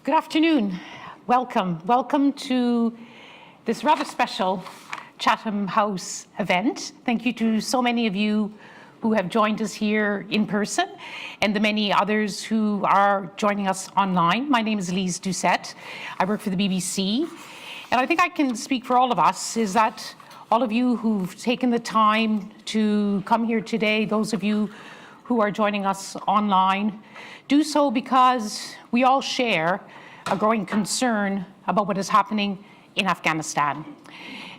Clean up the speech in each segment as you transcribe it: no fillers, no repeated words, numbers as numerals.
Good afternoon. Welcome. Welcome to this rather special Chatham House event. Thank you to so many of you who have joined us here in person and the many others who are joining us online. My name is Lise Doucette. I work for the BBC. And I think I can speak for all of us is that all of you who've taken the time to come here today, those of you who are joining us online, do so because we all share a growing concern about what is happening in Afghanistan.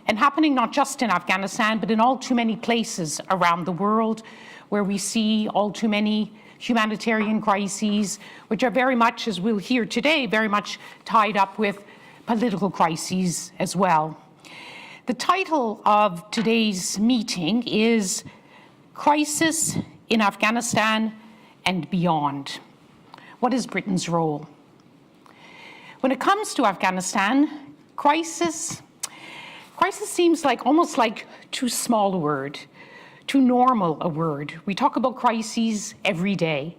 And happening not just in Afghanistan, but in all too many places around the world where we see all too many humanitarian crises, which are very much, as we'll hear today, very much tied up with political crises as well. The title of today's meeting is Crisis in Afghanistan and Beyond. What is Britain's role? When it comes to Afghanistan, crisis seems like almost like too small a word, too normal a word. We talk about crises every day.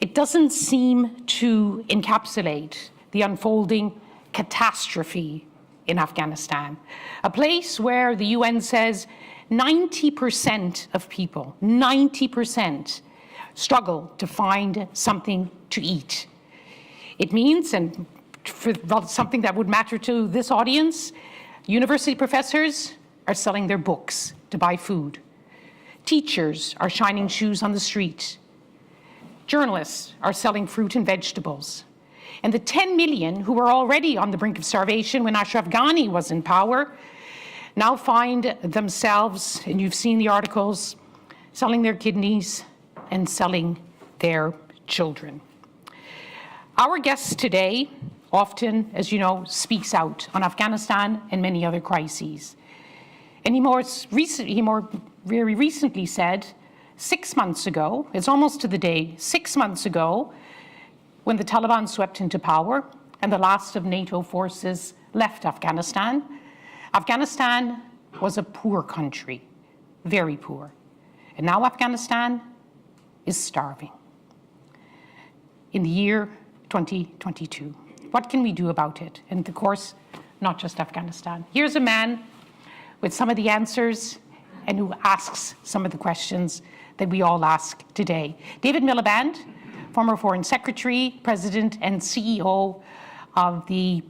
It doesn't seem to encapsulate the unfolding catastrophe in Afghanistan, a place where the UN says 90% of people, 90% struggle to find something to eat. It means, and for something that would matter to this audience, university professors are selling their books to buy food. Teachers are shining shoes on the street. Journalists are selling fruit and vegetables. And the 10 million who were already on the brink of starvation when Ashraf Ghani was in power now find themselves, and you've seen the articles, selling their kidneys and selling their children. Our guest today often, as you know, speaks out on Afghanistan and many other crises. And he very recently said, 6 months ago, it's almost to the day, 6 months ago, when the Taliban swept into power and the last of NATO forces left Afghanistan, Afghanistan was a poor country, very poor. And now Afghanistan is starving. In the year 2022. What can we do about it? And of course, not just Afghanistan. Here's a man with some of the answers and who asks some of the questions that we all ask today. David Miliband, former Foreign Secretary, President and CEO of the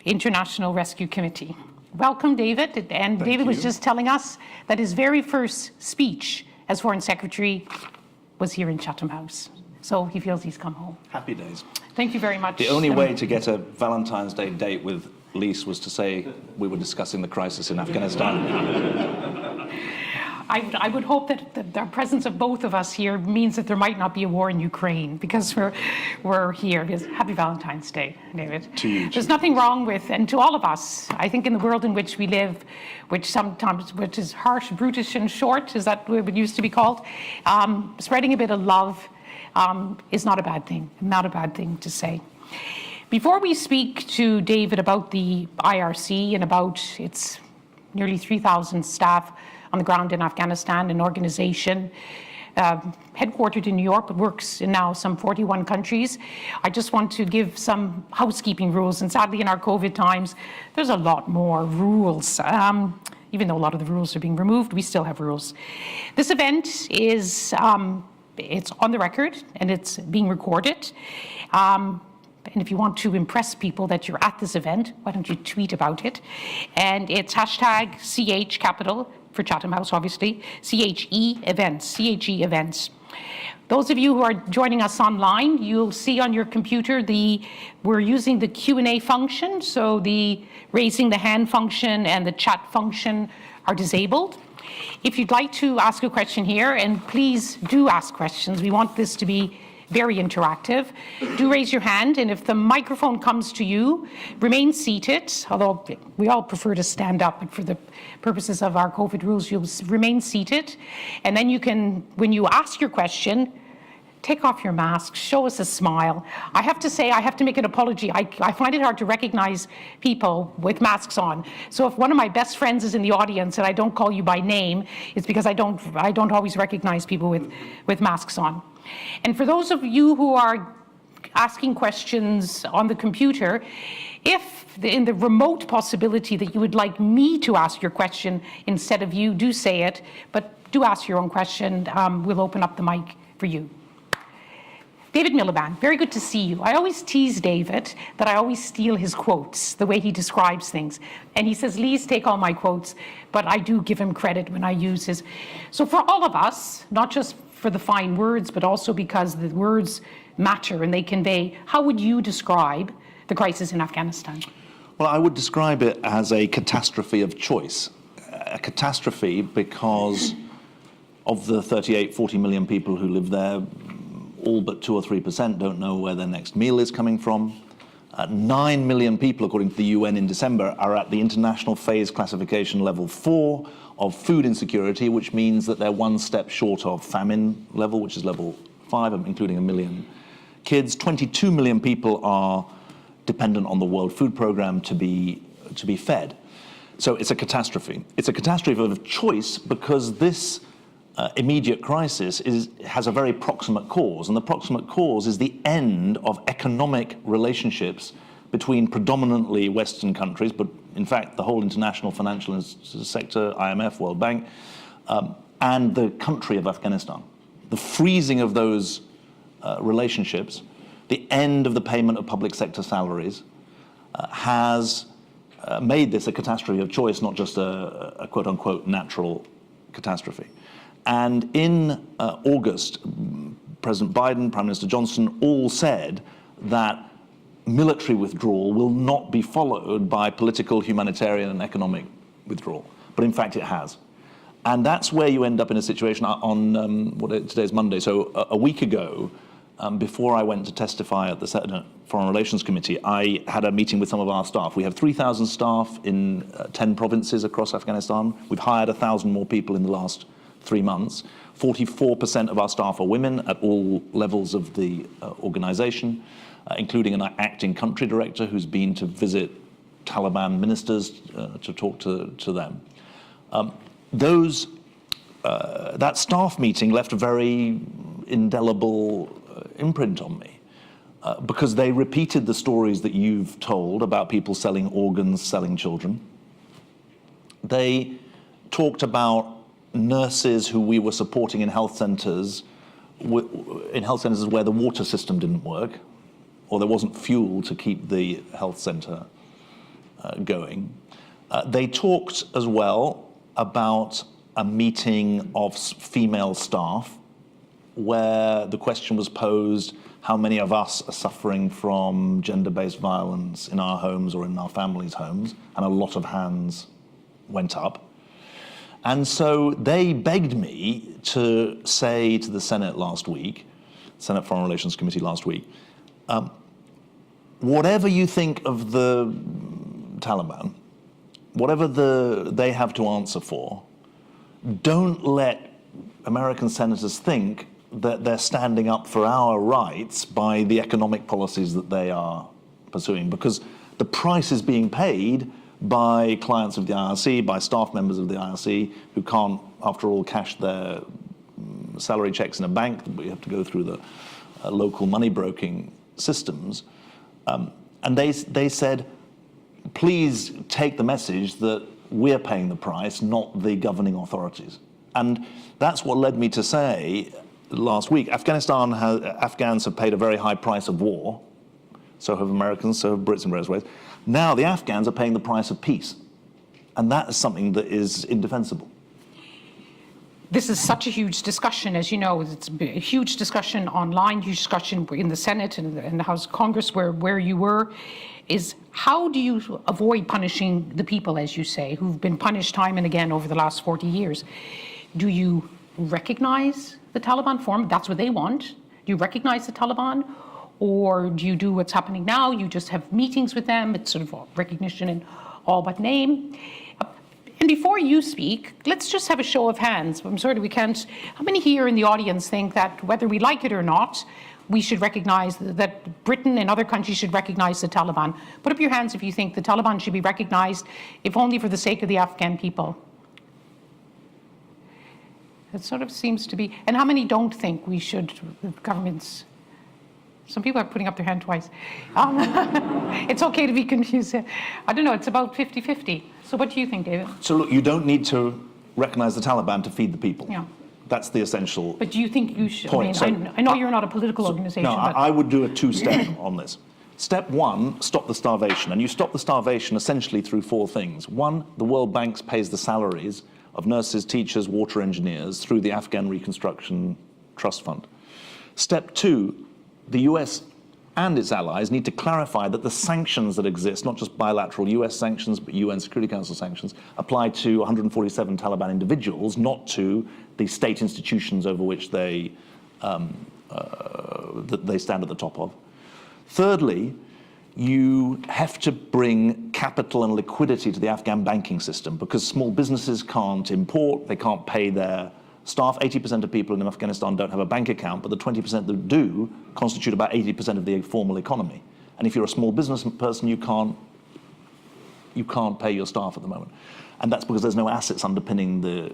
International Rescue Committee. Welcome, David. And David was just telling us that his very first speech as Foreign Secretary was here in Chatham House. So he feels he's come home. Happy days. Thank you very much. The only way to get a Valentine's Day date with Lise was to say we were discussing the crisis in Afghanistan. I would hope that the presence of both of us here means that there might not be a war in Ukraine because we're here. Happy Valentine's Day, David. To you. There's nothing wrong with, and to all of us, I think in the world in which we live, which is harsh, brutish, and short, is that what it used to be called, spreading a bit of love is not a bad thing, not a bad thing to say. Before we speak to David about the IRC and about its nearly 3,000 staff on the ground in Afghanistan, an organization headquartered in New York but works in now some 41 countries, I just want to give some housekeeping rules. And sadly, in our COVID times, there's a lot more rules. Even though a lot of the rules are being removed, we still have rules. This event is it's on the record and it's being recorded. And if you want to impress people that you're at this event, why don't you tweet about it? And it's hashtag CH capital for Chatham House, obviously, CHE events. Those of you who are joining us online, you'll see on your computer we're using the Q&A function, so the raising the hand function and the chat function are disabled. If you'd like to ask a question here, and please do ask questions, we want this to be very interactive, do raise your hand, and if the microphone comes to you, remain seated, although we all prefer to stand up, but for the purposes of our COVID rules, you'll remain seated, and then you can, when you ask your question, take off your mask, show us a smile. I have to say, I have to make an apology. I find it hard to recognize people with masks on. So if one of my best friends is in the audience and I don't call you by name, it's because I don't always recognize people with masks on. And for those of you who are asking questions on the computer. If in the remote possibility that you would like me to ask your question instead of you, do say it, but do ask your own question. We'll open up the mic for you. David Miliband, very good to see you. I always tease David that I always steal his quotes, the way he describes things. And he says, Lise, take all my quotes, but I do give him credit when I use his. So for all of us, not just for the fine words, but also because the words matter and they convey, how would you describe the crisis in Afghanistan? Well, I would describe it as a catastrophe of choice. A catastrophe because of the 38, 40 million people who live there, all but 2 or 3% don't know where their next meal is coming from. 9 million people, according to the UN in December, are at the international phase classification level 4 of food insecurity, which means that they're one step short of famine level, which is level 5, including 1 million kids. 22 million people are dependent on the World Food Programme to be fed. So it's a catastrophe. It's a catastrophe of choice because this immediate crisis has a very proximate cause, and the proximate cause is the end of economic relationships between predominantly Western countries, but in fact the whole international financial sector, IMF, World Bank, and the country of Afghanistan. The freezing of those relationships, the end of the payment of public sector salaries, has made this a catastrophe of choice, not just a quote-unquote natural catastrophe. And in August, President Biden, Prime Minister Johnson all said that military withdrawal will not be followed by political, humanitarian, and economic withdrawal. But in fact, it has. And that's where you end up in a situation on, today's Monday, so a week ago, before I went to testify at the Senate Foreign Relations Committee, I had a meeting with some of our staff. We have 3,000 staff in 10 provinces across Afghanistan. We've hired 1,000 more people in the last 3 months. 44% of our staff are women at all levels of the organization, including an acting country director who's been to visit Taliban ministers to talk to them. That staff meeting left a very indelible imprint on me because they repeated the stories that you've told about people selling organs, selling children. They talked about nurses who we were supporting in health centers where the water system didn't work or there wasn't fuel to keep the health center going. They talked as well about a meeting of female staff where the question was posed, how many of us are suffering from gender-based violence in our homes or in our families' homes? And a lot of hands went up. And so they begged me to say to the Senate last week, Senate Foreign Relations Committee last week, whatever you think of the Taliban, whatever they have to answer for, don't let American senators think that they're standing up for our rights by the economic policies that they are pursuing, because the price is being paid by clients of the IRC, by staff members of the IRC who can't, after all, cash their salary checks in a bank. We have to go through the local money broking systems. And they said, please take the message that we're paying the price, not the governing authorities. And that's what led me to say last week, Afghans have paid a very high price of war. So have Americans, so have Brits in various ways. Now the Afghans are paying the price of peace. And that is something that is indefensible. This is such a huge discussion, as you know. It's a huge discussion online, huge discussion in the Senate and in the House of Congress where you were, is how do you avoid punishing the people, as you say, who've been punished time and again over the last 40 years? Do you recognize the Taliban form? That's what they want. Do you recognize the Taliban? Or do you do what's happening now? You just have meetings with them. It's sort of recognition in all but name. And before you speak, let's just have a show of hands. I'm sorry, we can't. How many here in the audience think that whether we like it or not, we should recognize that Britain and other countries should recognize the Taliban? Put up your hands if you think the Taliban should be recognized, if only for the sake of the Afghan people. It sort of seems to be. And how many don't think we should, governments? Some people are putting up their hand twice. It's okay to be confused. I don't know, it's about 50-50. So what do you think, David? So look, you don't need to recognize the Taliban to feed the people. Yeah. That's the essential But do you think you should? point. I mean, I know you're not a political organization. No, but I would do a two-step on this. Step one, stop the starvation. And you stop the starvation essentially through four things. One, the World Bank pays the salaries of nurses, teachers, water engineers through the Afghan Reconstruction Trust Fund. Step two, the US and its allies need to clarify that the sanctions that exist, not just bilateral US sanctions, but UN Security Council sanctions, apply to 147 Taliban individuals, not to the state institutions over which they stand at the top of. Thirdly, you have to bring capital and liquidity to the Afghan banking system because small businesses can't import, they can't pay their staff. 80% of people in Afghanistan don't have a bank account, but the 20% that do constitute about 80% of the formal economy. And if you're a small business person, you can't pay your staff at the moment. And that's because there's no assets underpinning the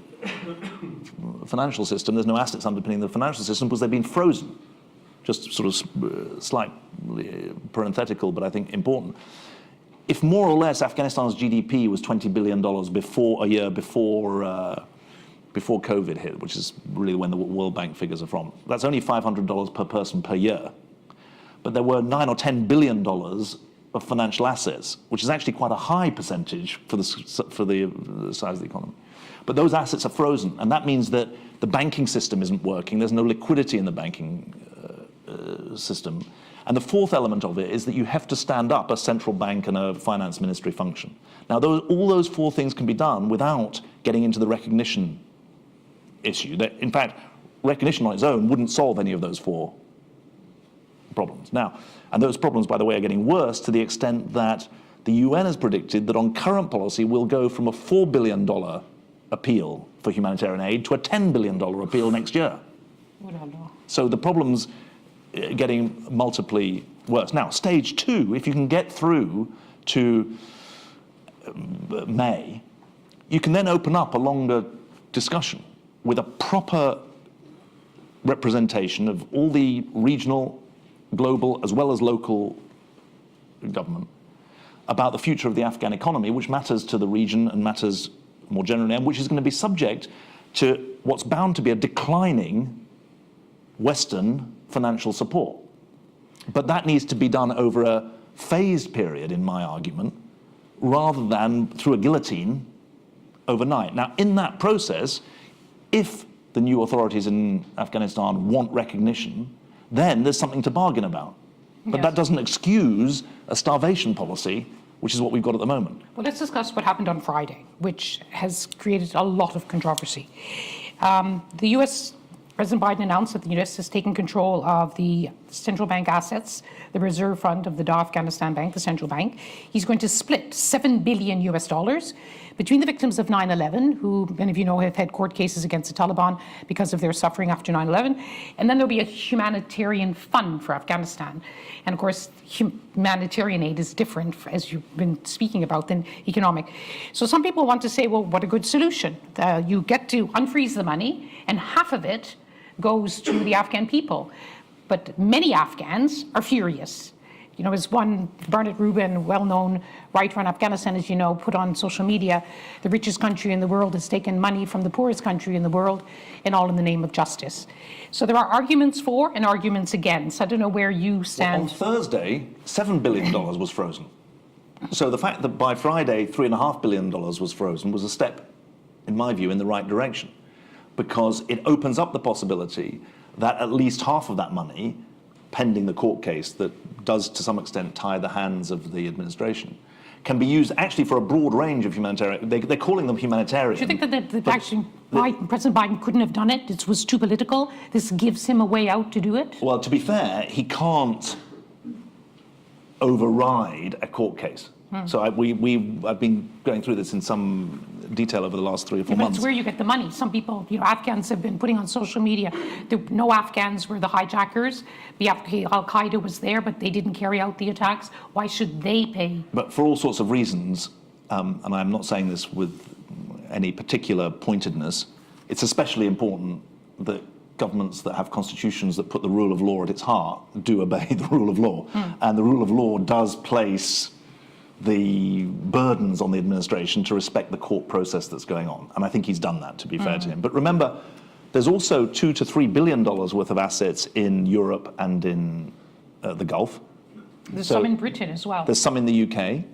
financial system. There's no assets underpinning the financial system because they've been frozen. Just sort of slightly parenthetical, but I think important. If more or less Afghanistan's GDP was $20 billion before COVID hit, which is really when the World Bank figures are from, that's only $500 per person per year. But there were $9 or $10 billion of financial assets, which is actually quite a high percentage for the size of the economy. But those assets are frozen, and that means that the banking system isn't working. There's no liquidity in the banking system. And the fourth element of it is that you have to stand up a central bank and a finance ministry function. Now, all those four things can be done without getting into the recognition issue. In fact, recognition on its own wouldn't solve any of those four problems. Now, and those problems, by the way, are getting worse to the extent that the UN has predicted that on current policy we'll go from a $4 billion appeal for humanitarian aid to a $10 billion appeal next year. So the problem's getting multiply worse. Now, stage two, if you can get through to May, you can then open up a longer discussion with a proper representation of all the regional, global, as well as local government about the future of the Afghan economy, which matters to the region and matters more generally, and which is going to be subject to what's bound to be a declining Western financial support. But that needs to be done over a phased period, in my argument, rather than through a guillotine overnight. Now, in that process, if the new authorities in Afghanistan want recognition, then there's something to bargain about. But that doesn't excuse a starvation policy, which is what we've got at the moment. Well, let's discuss what happened on Friday, which has created a lot of controversy. The US President Biden announced that the U.S. has taken control of the central bank assets, the reserve fund of the Afghanistan Bank, the central bank. He's going to split $7 billion between the victims of 9/11, who many of you know have had court cases against the Taliban because of their suffering after 9/11, and then there'll be a humanitarian fund for Afghanistan. And of course, humanitarian aid is different, as you've been speaking about, than economic. So some people want to say, well, what a good solution. You get to unfreeze the money, and half of it goes to the Afghan people. But many Afghans are furious. You know, as one, Bernard Rubin, well-known writer on Afghanistan, as you know, put on social media, the richest country in the world has taken money from the poorest country in the world, and all in the name of justice. So there are arguments for and arguments against. I don't know where you stand. Well, on Thursday, $7 billion was frozen. So the fact that by Friday, $3.5 billion was frozen was a step, in my view, in the right direction, because it opens up the possibility that at least half of that money, pending the court case that does to some extent tie the hands of the administration, can be used actually for a broad range of humanitarian. They're calling them humanitarian. Do you think that actually President Biden couldn't have done it? It was too political? This gives him a way out to do it? Well, to be fair, he can't override a court case. So I've been going through this in some detail over the last 3 or 4 months. That's where you get the money. Some people, you know, Afghans have been putting on social media, no Afghans were the hijackers. The Al-Qaeda was there, but they didn't carry out the attacks. Why should they pay? But for all sorts of reasons, and I'm not saying this with any particular pointedness, it's especially important that governments that have constitutions that put the rule of law at its heart do obey the rule of law. And the rule of law does place the burdens on the administration to respect the court process that's going on. And I think he's done that, to be fair to him. But remember, there's also $2 to $3 billion worth of assets in Europe and in the Gulf. There's some in Britain as well. There's some in the UK.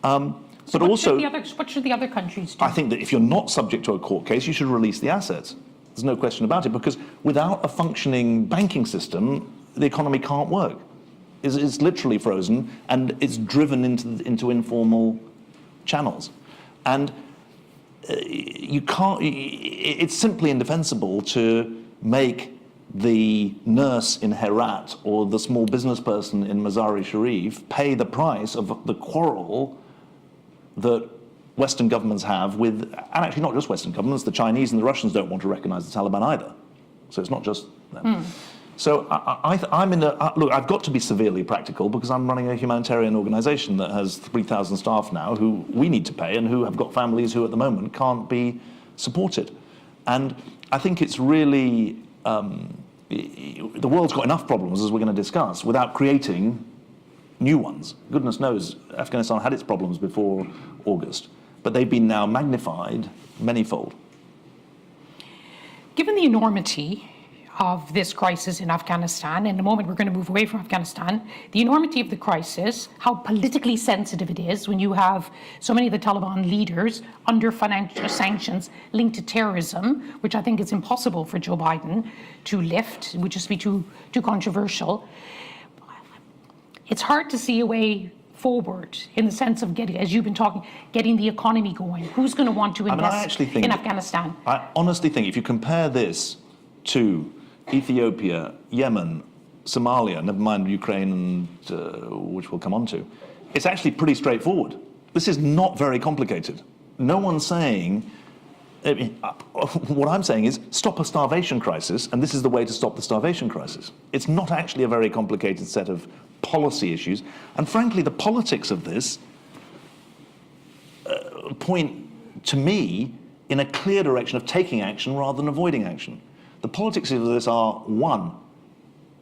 But also, what should the other countries do? I think that if you're not subject to a court case, you should release the assets. There's no question about it, because without a functioning banking system, the economy can't work. It's literally frozen, and it's driven into informal channels. And you can't. It's simply indefensible to make the nurse in Herat or the small business person in Mazar-e Sharif pay the price of the quarrel that Western governments have with, and actually not just Western governments, the Chinese and the Russians don't want to recognize the Taliban either. So it's not just them. So I'm in a, look, I've got to be severely practical because I'm running a humanitarian organization that has 3,000 staff now who we need to pay and who have got families who at the moment can't be supported. And I think it's really, the world's got enough problems, as we're going to discuss, without creating new ones. Goodness knows Afghanistan had its problems before August, but they've been now magnified manyfold. Given the enormity of this crisis in Afghanistan, in a moment we're going to move away from Afghanistan, the enormity of the crisis, how politically sensitive it is when you have so many of the Taliban leaders under financial sanctions linked to terrorism, which I think is impossible for Joe Biden to lift, it would just be too controversial. It's hard to see a way forward in the sense of getting, as you've been talking, getting the economy going. Who's going to want to invest in Afghanistan? I honestly think if you compare this to Ethiopia, Yemen, Somalia, never mind Ukraine, and which we'll come on to, it's actually pretty straightforward. This is not very complicated. No one's saying, what I'm saying is stop a starvation crisis, and this is the way to stop the starvation crisis. It's not actually a very complicated set of policy issues, and frankly, the politics of this point to me in a clear direction of taking action rather than avoiding action. The politics of this are, one,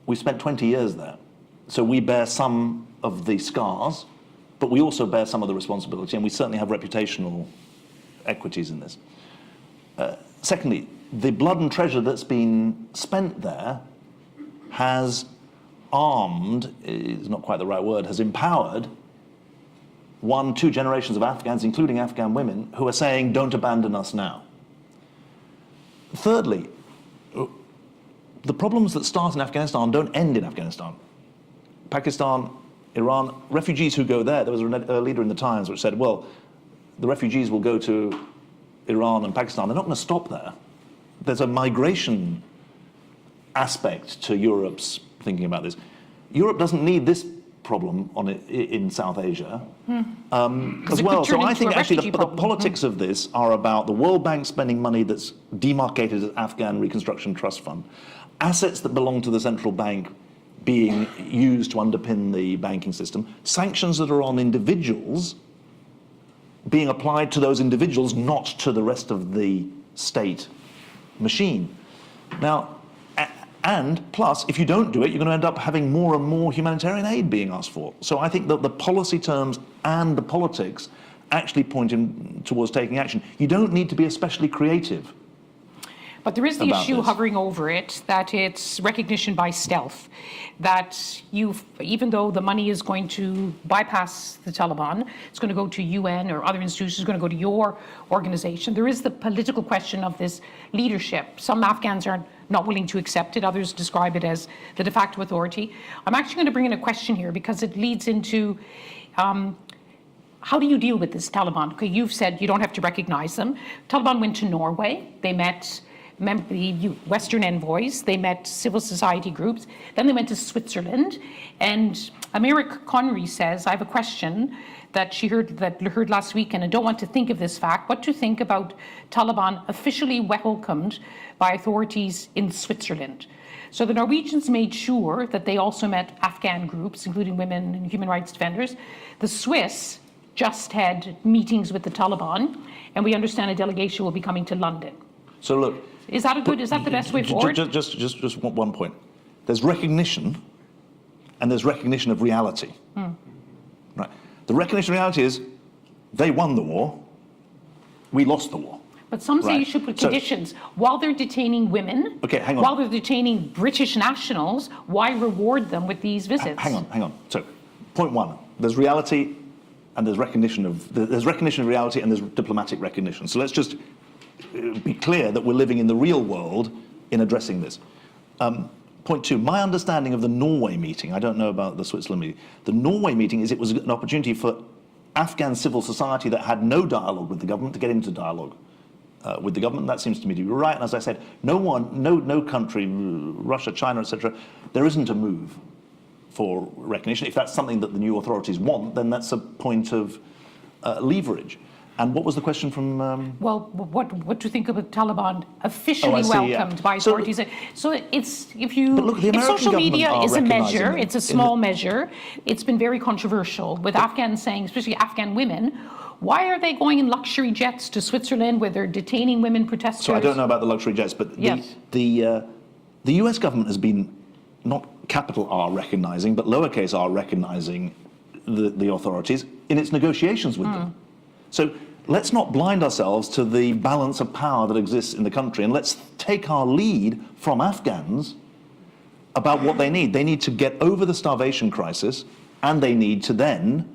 we spent 20 years there, so we bear some of the scars, but we also bear some of the responsibility, and we certainly have reputational equities in this. Secondly, the blood and treasure that's been spent there has armed, is not quite the right word, has empowered 1-2 generations of Afghans, including Afghan women, who are saying, don't abandon us now. Thirdly, the problems that start in Afghanistan don't end in Afghanistan. Pakistan, Iran, refugees who go there was a leader in the Times which said, well, the refugees will go to Iran and Pakistan. They're not going to stop there. There's a migration aspect to Europe's thinking about this. Europe doesn't need this problem on it in South Asia as well. So I think actually the politics of this are about the World Bank spending money that's demarcated as Afghan Reconstruction Trust Fund, assets that belong to the central bank being used to underpin the banking system, sanctions that are on individuals being applied to those individuals, not to the rest of the state machine. Now, and plus, if you don't do it, you're going to end up having more and more humanitarian aid being asked for. So I think that the policy terms and the politics actually point towards taking action. You don't need to be especially creative. But there is the issue hovering over it, that it's recognition by stealth, that even though the money is going to bypass the Taliban, it's going to go to UN or other institutions, it's going to go to your organization. There is the political question of this leadership. Some Afghans are not willing to accept it. Others describe it as the de facto authority. I'm actually going to bring in a question here because it leads into how do you deal with this Taliban? Okay, you've said you don't have to recognize them. Taliban went to Norway. They met the Western envoys, they met civil society groups, then they went to Switzerland, and America Connery says, I have a question that she heard last week, and I don't want to think of this fact, what to think about Taliban officially welcomed by authorities in Switzerland. So the Norwegians made sure that they also met Afghan groups, including women and human rights defenders. The Swiss just had meetings with the Taliban, and we understand a delegation will be coming to London. So look, Is that the best way forward? Just one point. There's recognition, and there's recognition of reality. Right. The recognition of reality is they won the war, we lost the war. But some say you should put conditions. While they're detaining women, hang on. While they're detaining British nationals, why reward them with these visits? Hang on. So, point one, there's reality and there's recognition of reality and there's diplomatic recognition. So let's just be clear that we're living in the real world in addressing this. Point two, my understanding of the Norway meeting, I don't know about the Switzerland meeting, the Norway meeting is it was an opportunity for Afghan civil society that had no dialogue with the government to get into dialogue with the government. That seems to me to be right. And as I said, no country, Russia, China, etc., there isn't a move for recognition. If that's something that the new authorities want, then that's a point of leverage. And what was the question from? Well, what do you think of the Taliban officially welcomed by authorities? So it's if social media is a measure, it's a small measure. It's been very controversial with Afghans saying, especially Afghan women, why are they going in luxury jets to Switzerland where they're detaining women protesters? So I don't know about the luxury jets, but the U.S. government has been not capital R recognizing, but lowercase r recognizing the authorities in its negotiations with them. So let's not blind ourselves to the balance of power that exists in the country, and let's take our lead from Afghans about what they need. They need to get over the starvation crisis, and they need to then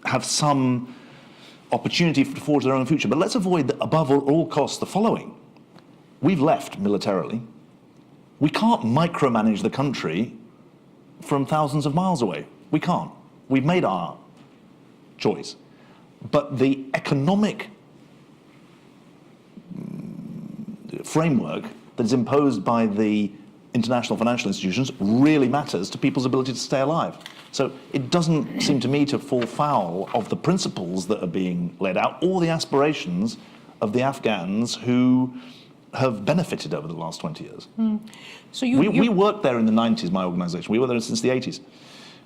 have some opportunity to forge their own future. But let's avoid, above all costs, the following. We've left militarily. We can't micromanage the country from thousands of miles away. We can't. We've made our choice. But the economic framework that is imposed by the international financial institutions really matters to people's ability to stay alive. So it doesn't seem to me to fall foul of the principles that are being laid out or the aspirations of the Afghans who have benefited over the last 20 years. So we worked there in the 90s, my organization. We were there since the 80s.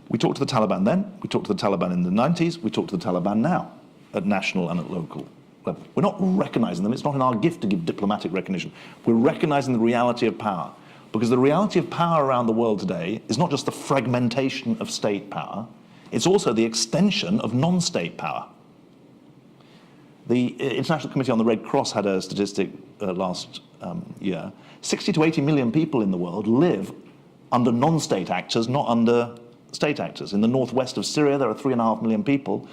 We talked to the Taliban then, we talked to the Taliban in the 90s, we talk to the Taliban now, at national and at local level. We're not recognizing them. It's not in our gift to give diplomatic recognition. We're recognizing the reality of power. Because the reality of power around the world today is not just the fragmentation of state power, it's also the extension of non-state power. The International Committee on the Red Cross had a statistic last year. 60 to 80 million people in the world live under non-state actors, not under state actors. In the northwest of Syria, there are 3.5 million people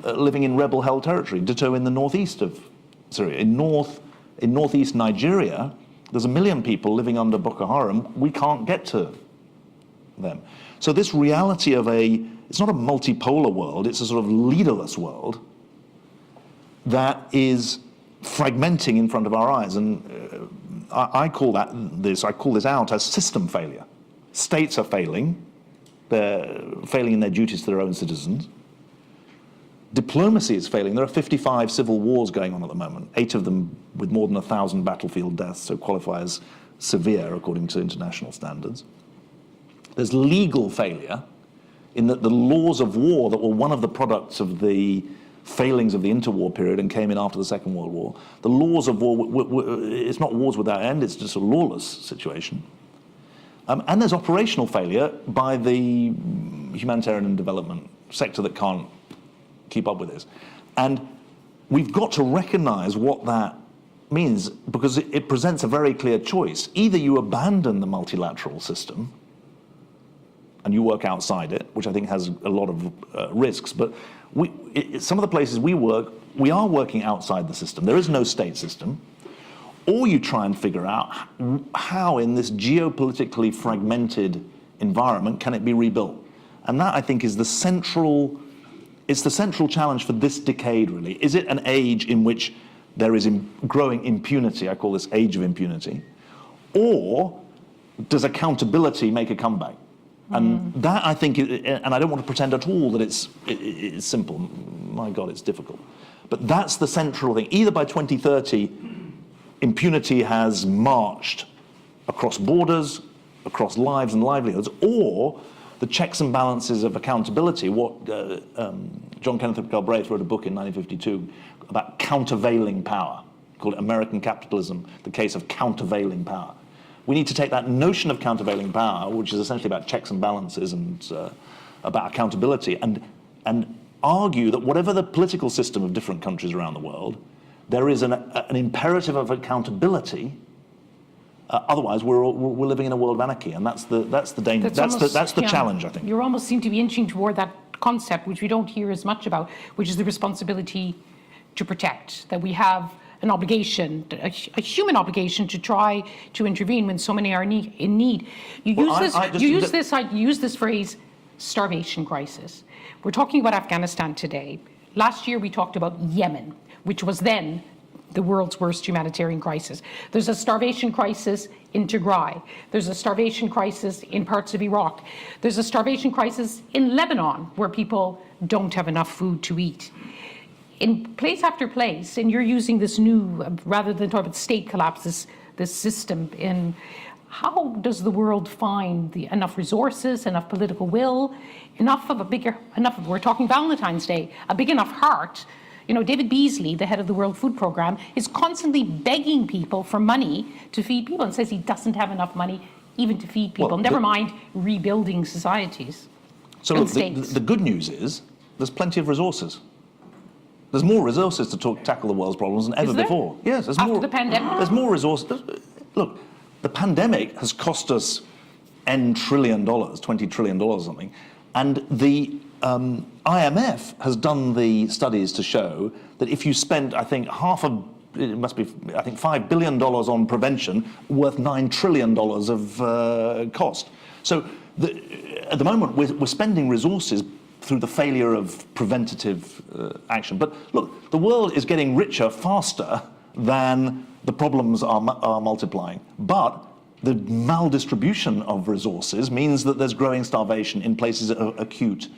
living in rebel-held territory. Ditto in the northeast of Syria. In northeast Nigeria, there's 1 million people living under Boko Haram. We can't get to them. So this reality of it's not a multipolar world, it's a sort of leaderless world that is fragmenting in front of our eyes. And I call this out as system failure. States are failing. They're failing in their duties to their own citizens. Diplomacy is failing. There are 55 civil wars going on at the moment, 8 of them with more than 1,000 battlefield deaths, so qualify as severe according to international standards. There's legal failure in that the laws of war that were one of the products of the failings of the interwar period and came in after the Second World War, the laws of war, it's not wars without end, it's just a lawless situation. And there's operational failure by the humanitarian and development sector that can't keep up with this. And we've got to recognize what that means, because it presents a very clear choice. Either you abandon the multilateral system and you work outside it, which I think has a lot of risks, but some of the places we work, we are working outside the system. There is no state system. Or you try and figure out how in this geopolitically fragmented environment can it be rebuilt. And that, I think, is the central challenge for this decade, really. Is it an age in which there is growing impunity? I call this age of impunity. Or does accountability make a comeback? And that, I think, and I don't want to pretend at all that it's simple. My God, it's difficult. But that's the central thing. Either by 2030, impunity has marched across borders, across lives and livelihoods, or the checks and balances of accountability. What John Kenneth Galbraith wrote a book in 1952 about countervailing power, call it American capitalism, the case of countervailing power. We need to take that notion of countervailing power, which is essentially about checks and balances and about accountability, and argue that whatever the political system of different countries around the world, there is an imperative of accountability. Otherwise, we're living in a world of anarchy, and that's the danger. That's the challenge, I think. You almost seem to be inching toward that concept, which we don't hear as much about, which is the responsibility to protect. That we have an obligation, a human obligation, to try to intervene when so many are in need. You use this phrase, starvation crisis. We're talking about Afghanistan today. Last year we talked about Yemen, which was then the world's worst humanitarian crisis. There's a starvation crisis in Tigray. There's a starvation crisis in parts of Iraq. There's a starvation crisis in Lebanon, where people don't have enough food to eat. In place after place, and you're using this new, rather than talk about state collapse, this system in, how does the world find enough resources, enough political will, we're talking Valentine's Day, a big enough heart. You know, David Beasley, the head of the World Food Programme, is constantly begging people for money to feed people, and says he doesn't have enough money even to feed people, never mind rebuilding societies. So look, the good news is there's plenty of resources. There's more resources to tackle the world's problems than ever before. Yes, there's After the pandemic? There's more resources. Look, the pandemic has cost us $N trillion, $20 trillion or something, and the IMF has done the studies to show that if you spend, I think, $5 billion on prevention, worth $9 trillion of cost. So at the moment, we're spending resources through the failure of preventative action. But look, the world is getting richer faster than the problems are multiplying. But the maldistribution of resources means that there's growing starvation in places of acute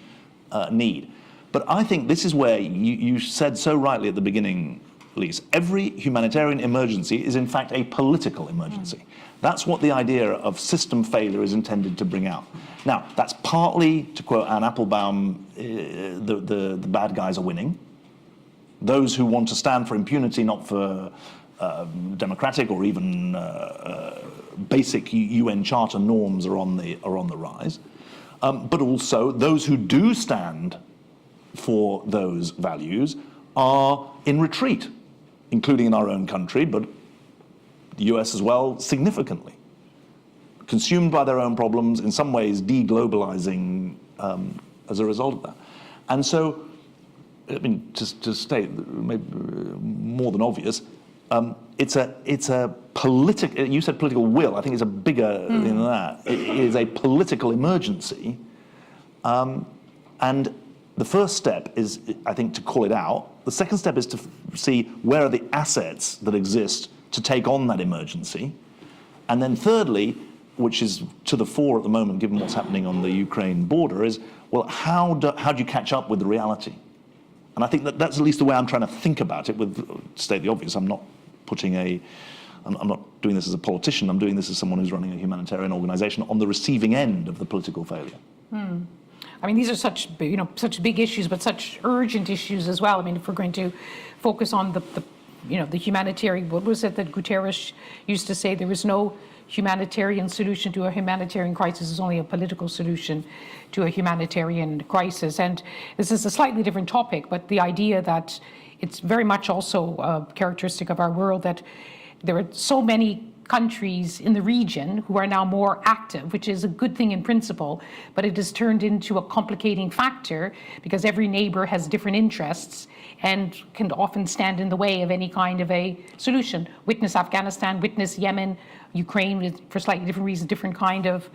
need. But I think this is where you said so rightly at the beginning, Lise, every humanitarian emergency is in fact a political emergency. That's what the idea of system failure is intended to bring out. Now, that's partly, to quote Anne Applebaum, the bad guys are winning. Those who want to stand for impunity, not for democratic or even basic UN Charter norms, are on the rise. But also, those who do stand for those values are in retreat, including in our own country, but the US as well, significantly. Consumed by their own problems, in some ways deglobalizing as a result of that. And so, I mean, to state maybe more than obvious, it's a political, you said political will, I think it's a bigger than that. It is a political emergency. And the first step is, I think, to call it out. The second step is to see where are the assets that exist to take on that emergency. And then thirdly, which is to the fore at the moment, given what's happening on the Ukraine border, is, well, how do you catch up with the reality? And I think that's at least the way I'm trying to think about it, to state the obvious. I'm not doing this as a politician, I'm doing this as someone who's running a humanitarian organization on the receiving end of the political failure. I mean, these are such big issues, but such urgent issues as well. I mean, if we're going to focus on the humanitarian, what was it that Guterres used to say? There was no humanitarian solution to a humanitarian crisis, is only a political solution to a humanitarian crisis. And this is a slightly different topic, but the idea that it's very much also a characteristic of our world that there are so many countries in the region who are now more active, which is a good thing in principle, but it has turned into a complicating factor because every neighbor has different interests and can often stand in the way of any kind of a solution. Witness Afghanistan, witness Yemen, Ukraine, for slightly different reasons, different kind of...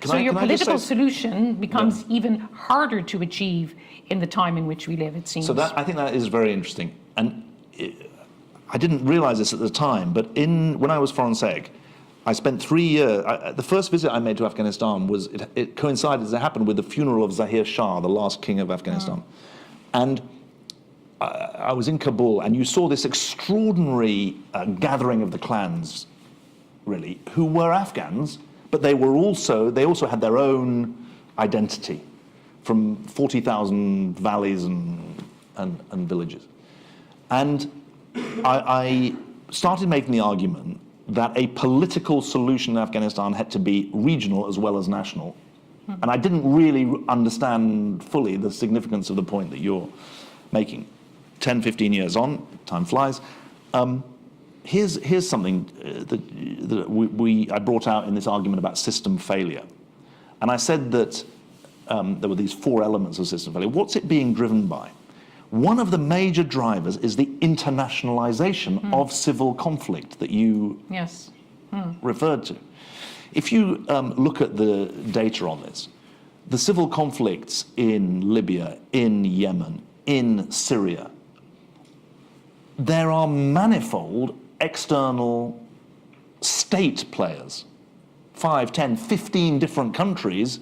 So your political solution becomes even harder to achieve in the time in which we live, it seems. So I think that is very interesting. And I didn't realize this at the time, but when I was Foreign Sec, I spent 3 years, the first visit I made to Afghanistan was, it coincided, as it happened, with the funeral of Zahir Shah, the last king of Afghanistan. And I was in Kabul, and you saw this extraordinary gathering of the clans, really, who were Afghans, but they also had their own identity from 40,000 valleys and villages. And I started making the argument that a political solution in Afghanistan had to be regional as well as national. And I didn't really understand fully the significance of the point that you're making. 10, 15 years on, time flies. Here's something that I brought out in this argument about system failure. And I said that there were these 4 elements of system failure. What's it being driven by? One of the major drivers is the internationalization of civil conflict that you referred to. If you look at the data on this, the civil conflicts in Libya, in Yemen, in Syria, there are manifold external state players, 5, 10, 15 different countries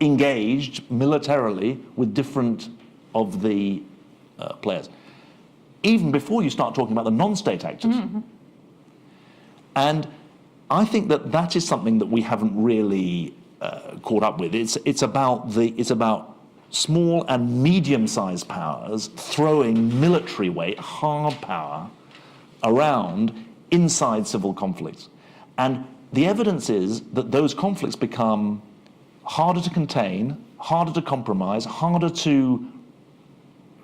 engaged militarily with different of the players, even before you start talking about the non-state actors. And I think that is something that we haven't really caught up with. It's about small and medium-sized powers throwing military weight, hard power, around inside civil conflicts. And the evidence is that those conflicts become harder to contain, harder to compromise, harder to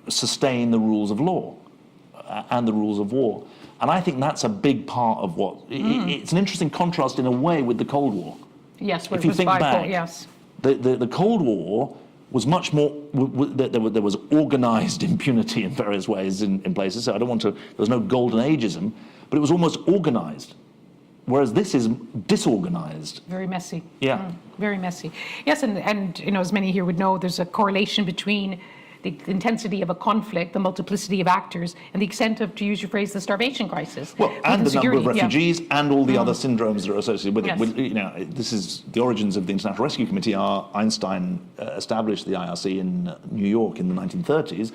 sustain the rules of law and the rules of war. And I think that's a big part of what... It's an interesting contrast in a way with the Cold War. Yes, if you think back, yes. The Cold War was much more... There was organized impunity in various ways in places. So I don't want to... There was no golden ageism, but it was almost organized. Whereas this is disorganized. Very messy. Yeah. Very messy. Yes, and you know, as many here would know, there's a correlation between the intensity of a conflict, the multiplicity of actors, and the extent of, to use your phrase, the starvation crisis. Well, and the number of refugees and all the other syndromes that are associated with it. Yes. You know, this is the origins of the International Rescue Committee. Einstein established the IRC in New York in the 1930s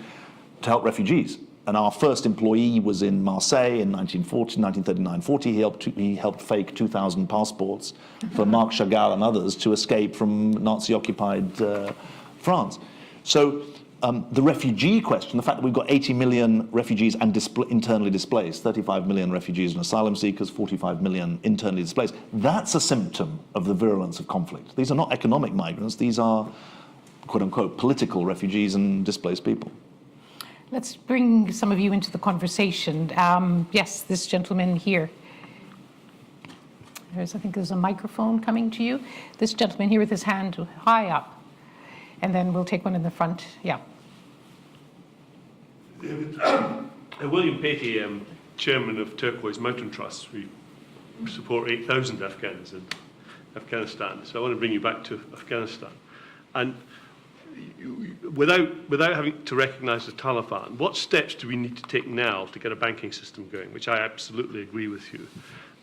to help refugees. And our first employee was in Marseille in 1939-40. He helped fake 2,000 passports for Marc Chagall and others to escape from Nazi-occupied France. So the refugee question, the fact that we've got 80 million refugees and internally displaced, 35 million refugees and asylum seekers, 45 million internally displaced, that's a symptom of the virulence of conflict. These are not economic migrants. These are, quote-unquote, political refugees and displaced people. Let's bring some of you into the conversation. Yes, this gentleman here. I think there's a microphone coming to you. This gentleman here with his hand high up. And then we'll take one in the front. Yeah. William Patey, chairman of Turquoise Mountain Trust. We support 8,000 Afghans in Afghanistan. So I want to bring you back to Afghanistan. And without having to recognise the Taliban, what steps do we need to take now to get a banking system going, which I absolutely agree with you.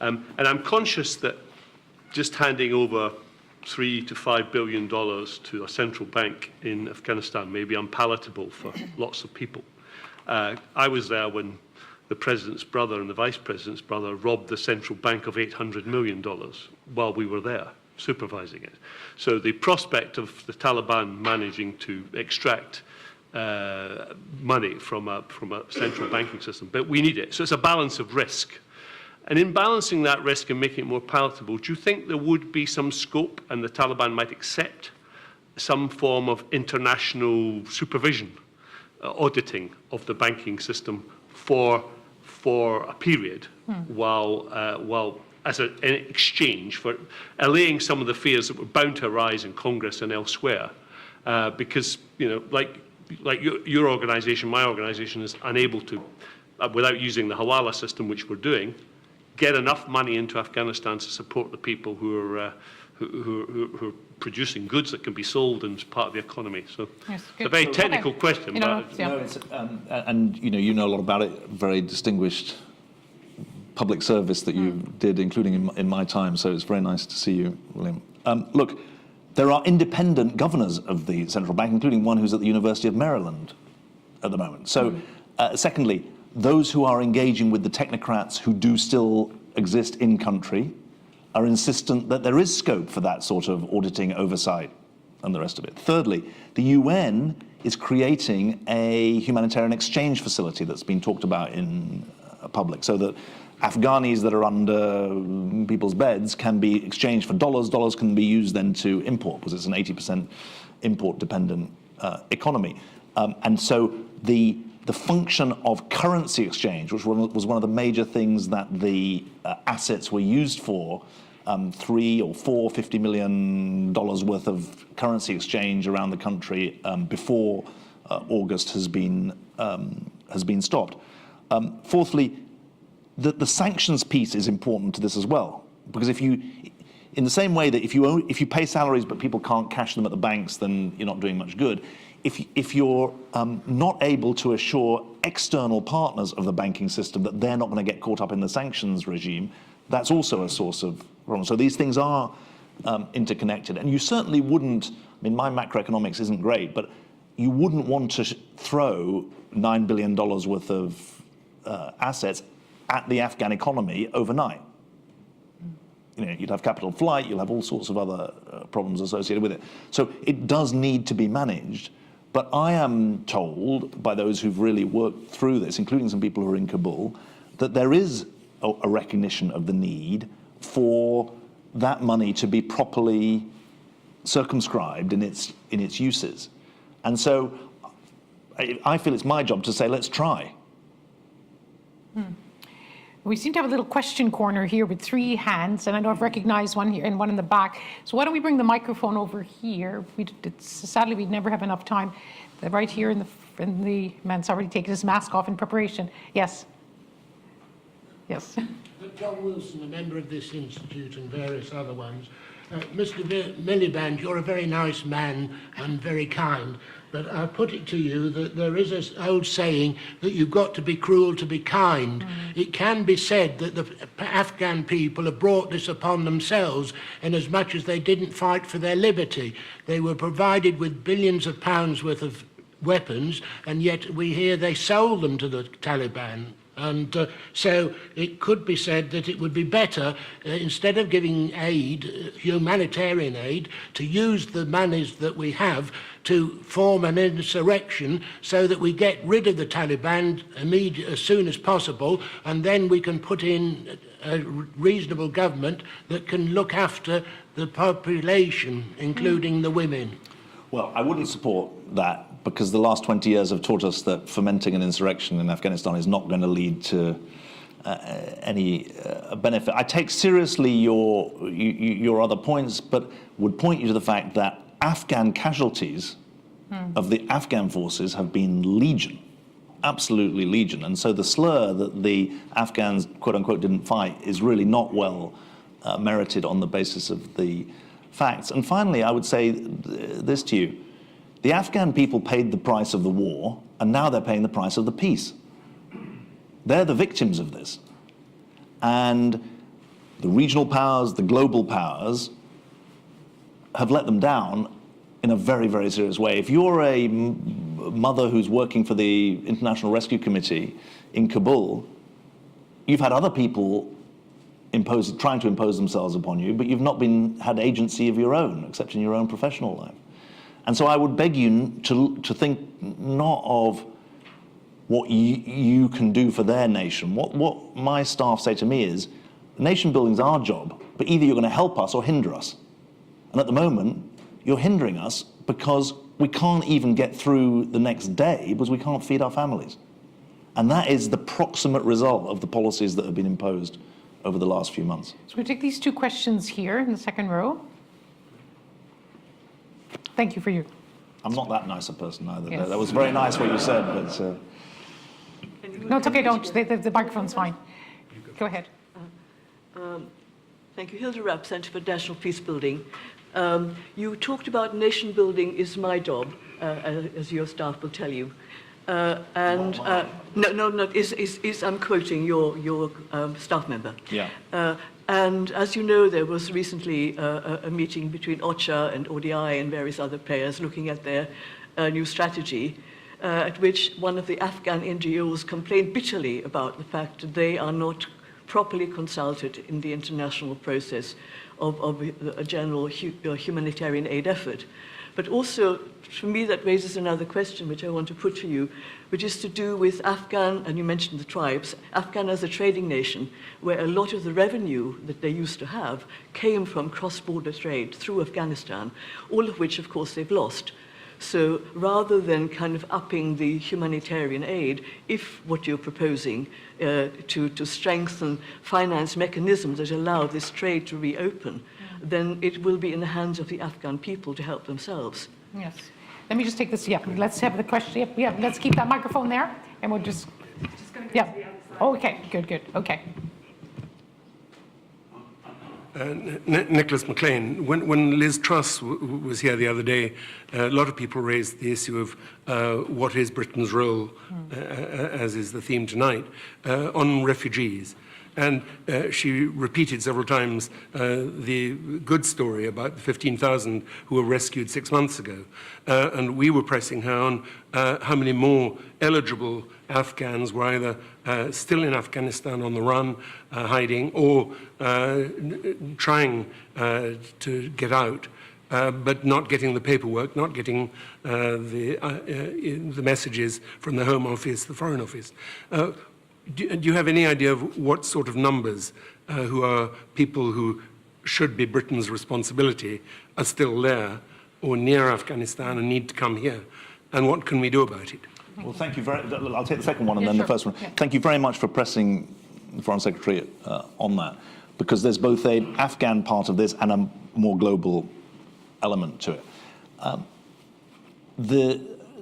And I'm conscious that just handing over $3 to $5 billion to a central bank in Afghanistan may be unpalatable for lots of people. I was there when the president's brother and the vice president's brother robbed the central bank of $800 million while we were there supervising it. So the prospect of the Taliban managing to extract money from a central banking system, but we need it. So it's a balance of risk. And in balancing that risk and making it more palatable, do you think there would be some scope and the Taliban might accept some form of international supervision, auditing of the banking system for a period while as an exchange for allaying some of the fears that were bound to arise in Congress and elsewhere? Because, you know, like your organization, my organization is unable to, without using the Hawala system, which we're doing, get enough money into Afghanistan to support the people who are producing goods that can be sold and as part of the economy. So yes, it's a very technical question. You know, but yeah. No, it's, and you know a lot about it. Very distinguished public service that you did, including in my time. So it's very nice to see you, William. Look, there are independent governors of the central bank, including one who's at the University of Maryland at the moment. So, secondly, those who are engaging with the technocrats who do still exist in country are insistent that there is scope for that sort of auditing, oversight, and the rest of it. Thirdly, the UN is creating a humanitarian exchange facility that's been talked about in public, so that Afghanis that are under people's beds can be exchanged for dollars. Dollars can be used then to import, because it's an 80% import-dependent economy. And so the function of currency exchange, which was one of the major things that the assets were used for, $3 or $4, $50 million worth of currency exchange around the country before August has been stopped. Fourthly, the sanctions piece is important to this as well, because if you, in the same way that if you pay salaries but people can't cash them at the banks, then you're not doing much good. If you're not able to assure external partners of the banking system that they're not going to get caught up in the sanctions regime, that's also a source of problem. So these things are interconnected, and you certainly wouldn't. I mean, my macroeconomics isn't great, but you wouldn't want to throw $9 billion worth of assets at the Afghan economy overnight. You know, you'd have capital flight, you'll have all sorts of other problems associated with it. So it does need to be managed. But I am told by those who've really worked through this, including some people who are in Kabul, that there is a recognition of the need for that money to be properly circumscribed in its uses. And so I feel it's my job to say, let's try. We seem to have a little question corner here with 3 hands, and I know I've recognized one here and one in the back. So why don't we bring the microphone over here? Sadly, we'd never have enough time. Right here in the man's already taken his mask off in preparation. Yes. Yes. John Wilson, a member of this institute and various other ones. Mr. Miliband, you're a very nice man and very kind, but I put it to you that there is an old saying that you've got to be cruel to be kind. It can be said that the Afghan people have brought this upon themselves in as much as they didn't fight for their liberty. They were provided with billions of pounds worth of weapons, and yet we hear they sold them to the Taliban. And so it could be said that it would be better, instead of giving aid, humanitarian aid, to use the monies that we have to form an insurrection so that we get rid of the Taliban as soon as possible, and then we can put in a reasonable government that can look after the population, including the women. Well, I wouldn't support that, because the last 20 years have taught us that fomenting an insurrection in Afghanistan is not going to lead to any benefit. I take seriously your other points, but would point you to the fact that Afghan casualties of the Afghan forces have been legion, absolutely legion. And so the slur that the Afghans, quote unquote, didn't fight is really not well merited on the basis of the facts. And finally, I would say this to you. The Afghan people paid the price of the war, and now they're paying the price of the peace. They're the victims of this. And the regional powers, the global powers, have let them down in a very, very serious way. If you're a mother who's working for the International Rescue Committee in Kabul, you've had other people trying to impose themselves upon you, but you've not had agency of your own, except in your own professional life. And so I would beg you to think not of what you can do for their nation. What my staff say to me is, nation building is our job, but either you're going to help us or hinder us. And at the moment, you're hindering us because we can't even get through the next day because we can't feed our families. And that is the proximate result of the policies that have been imposed over the last few months. So we'll take these 2 questions here in the second row. Thank you for your... I'm not that nice a person either. Yes. That was very nice what you said, but... No, it's okay, don't. The microphone's fine. Go ahead. Thank you. Hilda Rapp, Centre for National Peace Building. You talked about nation building is my job, as your staff will tell you. I'm quoting your staff member. Yeah. And as you know, there was recently a meeting between OCHA and ODI and various other players looking at their new strategy, at which one of the Afghan NGOs complained bitterly about the fact that they are not properly consulted in the international process of a general humanitarian aid effort. But also, for me, that raises another question which I want to put to you, which is to do with Afghan, and you mentioned the tribes, Afghan as a trading nation, where a lot of the revenue that they used to have came from cross-border trade through Afghanistan, all of which, of course, they've lost. So rather than kind of upping the humanitarian aid, if what you're proposing to strengthen finance mechanisms that allow this trade to reopen, then it will be in the hands of the Afghan people to help themselves. Yes. Let me just take this. Yeah, let's have the question. Yep, yeah, let's keep that microphone there, and we'll just. Going to go Yeah. to the other side. Okay. Good. Okay. Nicholas McLean, when Liz Truss was here the other day, a lot of people raised the issue of what is Britain's role, as is the theme tonight, on refugees. And she repeated several times the good story about the 15,000 who were rescued 6 months ago. And we were pressing her on how many more eligible Afghans were either still in Afghanistan on the run, hiding, or trying to get out, but not getting the paperwork, not getting the messages from the Home Office, the Foreign Office. Do you have any idea of what sort of numbers who are people who should be Britain's responsibility are still there or near Afghanistan and need to come here? And what can we do about it? Well, thank you very much. I'll take the second one and then sure. the first one. Yeah. Thank you very much for pressing the Foreign Secretary on that, because there's both an Afghan part of this and a more global element to it.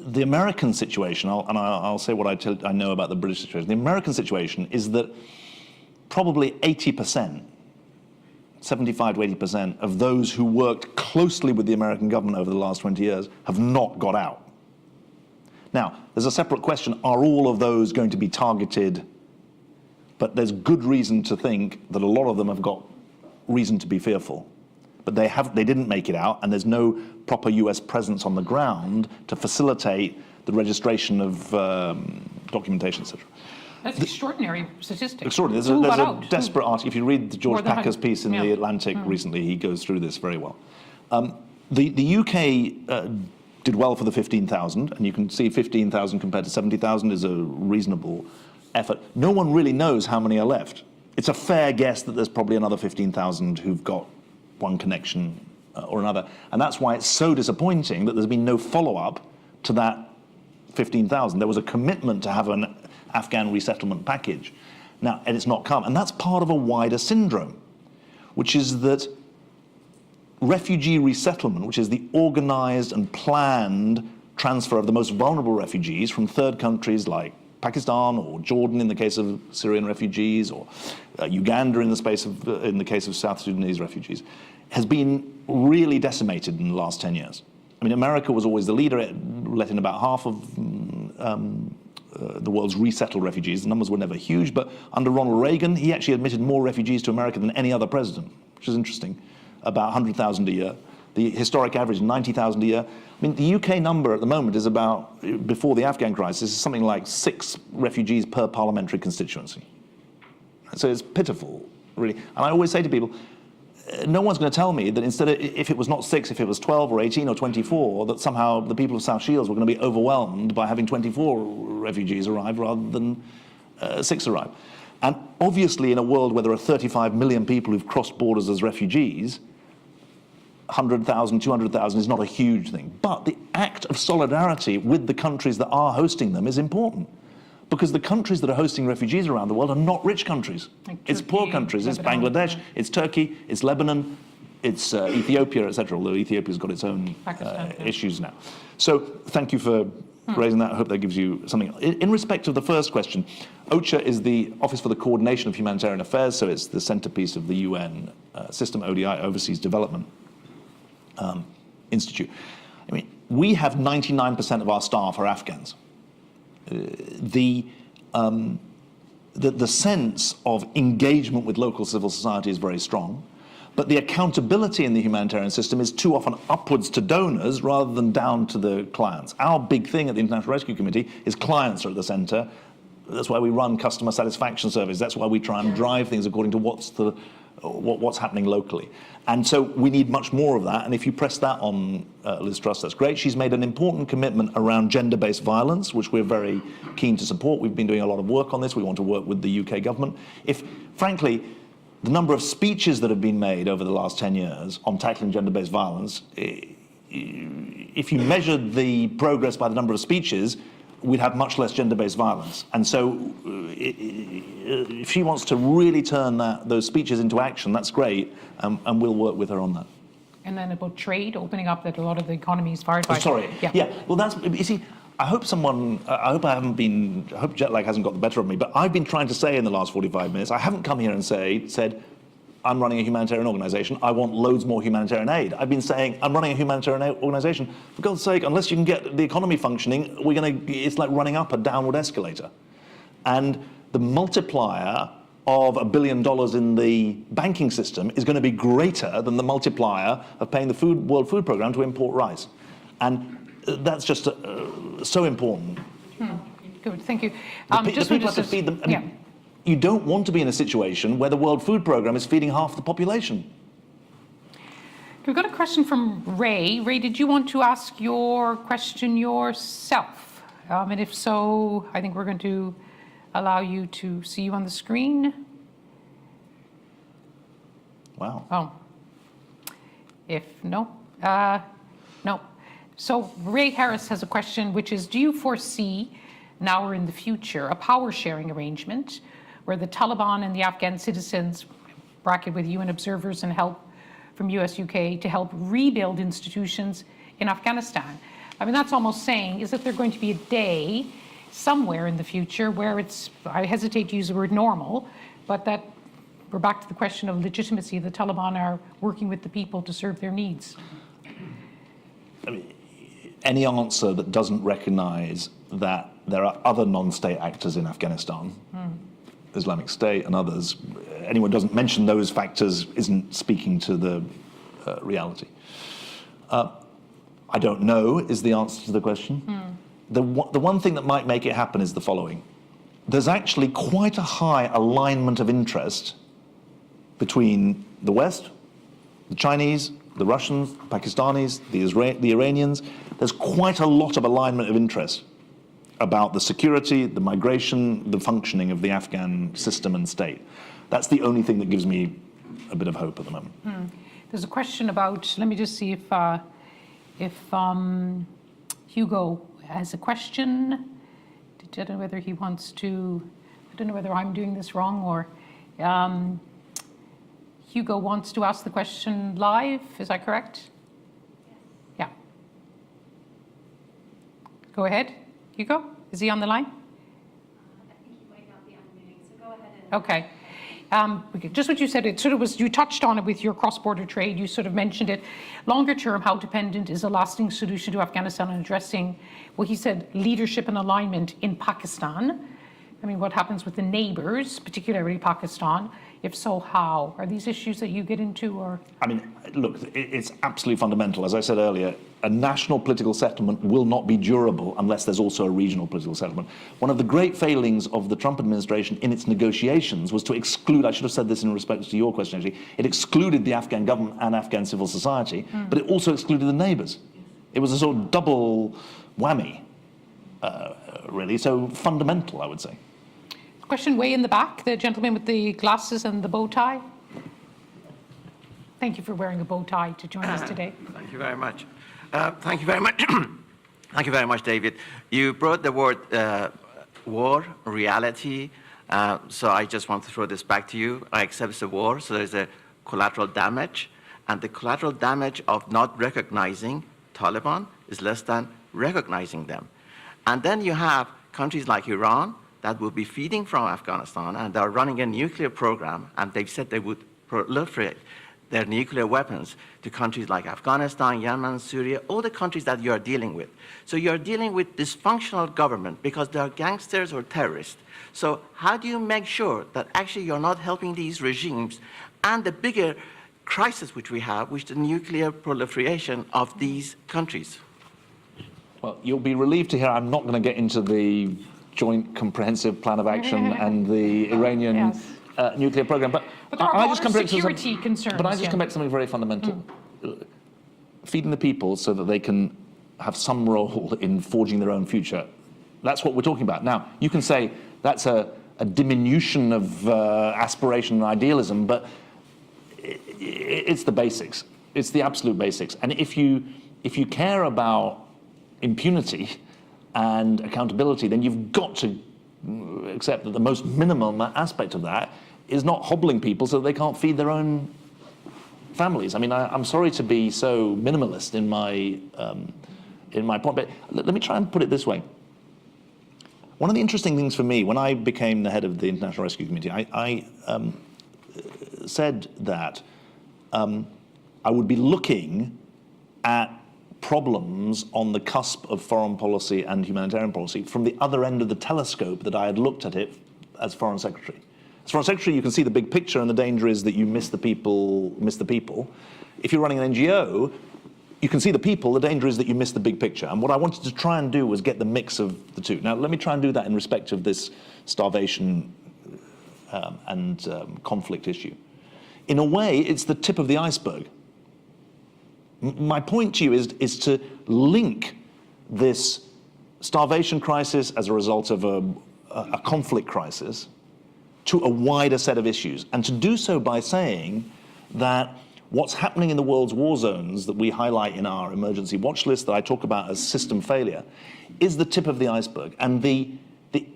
The American situation, I'll say what I know about the British situation. The American situation is that probably 80%, 75 to 80% of those who worked closely with the American government over the last 20 years have not got out. Now, there's a separate question, are all of those going to be targeted? But there's good reason to think that a lot of them have got reason to be fearful. But they didn't make it out, and there's no proper US presence on the ground to facilitate the registration of documentation, etc. That's extraordinary statistics. Extraordinary. Who There's got a out? desperate article. If you read the George More than Packer's piece in yeah. The Atlantic recently, he goes through this very well. The UK did well for the 15,000, and you can see 15,000 compared to 70,000 is a reasonable effort. No one really knows how many are left. It's a fair guess that there's probably another 15,000 who've got one connection or another. And that's why it's so disappointing that there's been no follow-up to that 15,000. There was a commitment to have an Afghan resettlement package. Now, and it's not come. And that's part of a wider syndrome, which is that refugee resettlement, which is the organized and planned transfer of the most vulnerable refugees from third countries like Pakistan or Jordan in the case of Syrian refugees, or Uganda in the case of South Sudanese refugees, has been really decimated in the last 10 years. I mean, America was always the leader. It let in about half of the world's resettled refugees. The numbers were never huge, but under Ronald Reagan, he actually admitted more refugees to America than any other president, which is interesting, about 100,000 a year. The historic average, 90,000 a year. I mean, the UK number at the moment is about, before the Afghan crisis, is something like 6 refugees per parliamentary constituency. So it's pitiful, really. And I always say to people, no one's going to tell me that instead of, if it was not 6, if it was 12 or 18 or 24, that somehow the people of South Shields were going to be overwhelmed by having 24 refugees arrive rather than 6 arrive. And obviously in a world where there are 35 million people who've crossed borders as refugees, 100,000, 200,000 is not a huge thing. But the act of solidarity with the countries that are hosting them is important. Because the countries that are hosting refugees around the world are not rich countries. Like it's Turkey, poor countries. It's Lebanon, Bangladesh, it's Turkey, it's Lebanon, it's Ethiopia, etc. Although Ethiopia's got its own Pakistan, yeah. issues now. So thank you for raising that. I hope that gives you something. In respect of the first question, OCHA is the Office for the Coordination of Humanitarian Affairs, so it's the centerpiece of the UN system, ODI, Overseas Development Institute. I mean, we have 99% of our staff are Afghans. The sense of engagement with local civil society is very strong, but the accountability in the humanitarian system is too often upwards to donors rather than down to the clients. Our big thing at the International Rescue Committee is clients are at the center, That's why we run customer satisfaction surveys. That's why we try and drive things according to what's happening locally. And so we need much more of that. And if you press that on Liz Truss, that's great. She's made an important commitment around gender-based violence, which we're very keen to support. We've been doing a lot of work on this. We want to work with the UK government. Frankly, the number of speeches that have been made over the last 10 years on tackling gender-based violence, if you measured the progress by the number of speeches, we'd have much less gender-based violence. And so if she wants to really turn those speeches into action, that's great, and we'll work with her on that. And then about trade, opening up that a lot of the economy is fired by. Sorry. Yeah. Well, you see, I hope jet lag hasn't got the better of me, but I've been trying to say in the last 45 minutes, I haven't come here and said, I'm running a humanitarian organization, I want loads more humanitarian aid. I've been saying, I'm running a humanitarian organization. For God's sake, unless you can get the economy functioning, it's like running up a downward escalator. And the multiplier of $1 billion in the banking system is going to be greater than the multiplier of paying the World Food Programme to import rice. And that's just so important. Good, thank you. The people have to feed them. You don't want to be in a situation where the World Food Programme is feeding half the population. We've got a question from Ray. Ray, did you want to ask your question yourself? And if so, I think we're going to allow you to see you on the screen. Wow. Oh. No. So Ray Harris has a question, which is, do you foresee now or in the future a power sharing arrangement where the Taliban and the Afghan citizens, bracket with UN observers and help from US, UK, to help rebuild institutions in Afghanistan? I mean, that's almost saying, is that there going to be a day somewhere in the future where it's, I hesitate to use the word normal, but that we're back to the question of legitimacy. The Taliban are working with the people to serve their needs. I mean, any answer that doesn't recognize that there are other non-state actors in Afghanistan, Islamic State and others, anyone who doesn't mention those factors isn't speaking to the reality. I don't know is the answer to the question. The one thing that might make it happen is the following. There's actually quite a high alignment of interest between the West, the Chinese, the Russians, the Pakistanis, the Iranians. There's quite a lot of alignment of interest about the security, the migration, the functioning of the Afghan system and state. That's the only thing that gives me a bit of hope at the moment. There's a question about, let me just see if Hugo has a question. I don't know whether he wants to, I don't know whether I'm doing this wrong or Hugo wants to ask the question live, is that correct? Yes. Yeah. Go ahead, Hugo, is he on the line? I think he might not be unmuting, so go ahead and... Okay. Just what you said, it sort of was, you touched on it with your cross-border trade, you sort of mentioned it. Longer term, how dependent is a lasting solution to Afghanistan on addressing, well, he said, leadership and alignment in Pakistan? I mean, what happens with the neighbors, particularly Pakistan? If so, how? Are these issues that you get into, or? I mean, look, it's absolutely fundamental. As I said earlier, a national political settlement will not be durable unless there's also a regional political settlement. One of the great failings of the Trump administration in its negotiations was to exclude, I should have said this in response to your question actually, it excluded the Afghan government and Afghan civil society, but it also excluded the neighbors. It was a sort of double whammy, really, so fundamental, I would say. Question way in the back, the gentleman with the glasses and the bow tie. Thank you for wearing a bow tie to join us today. Thank you very much. Thank you very much. Thank you very much, David. You brought the word war, reality, so I just want to throw this back to you. I accept it's a war, so there's a collateral damage, and the collateral damage of not recognizing Taliban is less than recognizing them. And then you have countries like Iran that will be feeding from Afghanistan, and they're running a nuclear program, and they've said they would proliferate their nuclear weapons to countries like Afghanistan, Yemen, Syria, all the countries that you are dealing with. So you're dealing with dysfunctional government because they are gangsters or terrorists. So how do you make sure that actually you're not helping these regimes and the bigger crisis which we have, which is the nuclear proliferation of these countries? Well, you'll be relieved to hear I'm not going to get into the Joint Comprehensive Plan of Action and the Iranian Yes. Nuclear program. But there are I just come broader back to security concerns, But I just yeah. come back to something very fundamental. Feeding the people so that they can have some role in forging their own future. That's what we're talking about. Now, you can say that's a diminution of aspiration and idealism, but it's the basics. It's the absolute basics. And if you care about impunity and accountability, then you've got to accept that the most minimum aspect of that is not hobbling people so that they can't feed their own families. I mean, I'm sorry to be so minimalist in my point, but let me try and put it this way. One of the interesting things for me, when I became the head of the International Rescue Committee, I said that I would be looking at problems on the cusp of foreign policy and humanitarian policy from the other end of the telescope that I had looked at it as Foreign Secretary. As Foreign Secretary, you can see the big picture, and the danger is that you miss the people. If you're running an NGO, you can see the people, the danger is that you miss the big picture. And what I wanted to try and do was get the mix of the two. Now, let me try and do that in respect of this starvation and conflict issue. In a way, it's the tip of the iceberg. My point to you is to link this starvation crisis as a result of a conflict crisis to a wider set of issues, and to do so by saying that what's happening in the world's war zones that we highlight in our emergency watch list that I talk about as system failure is the tip of the iceberg. And the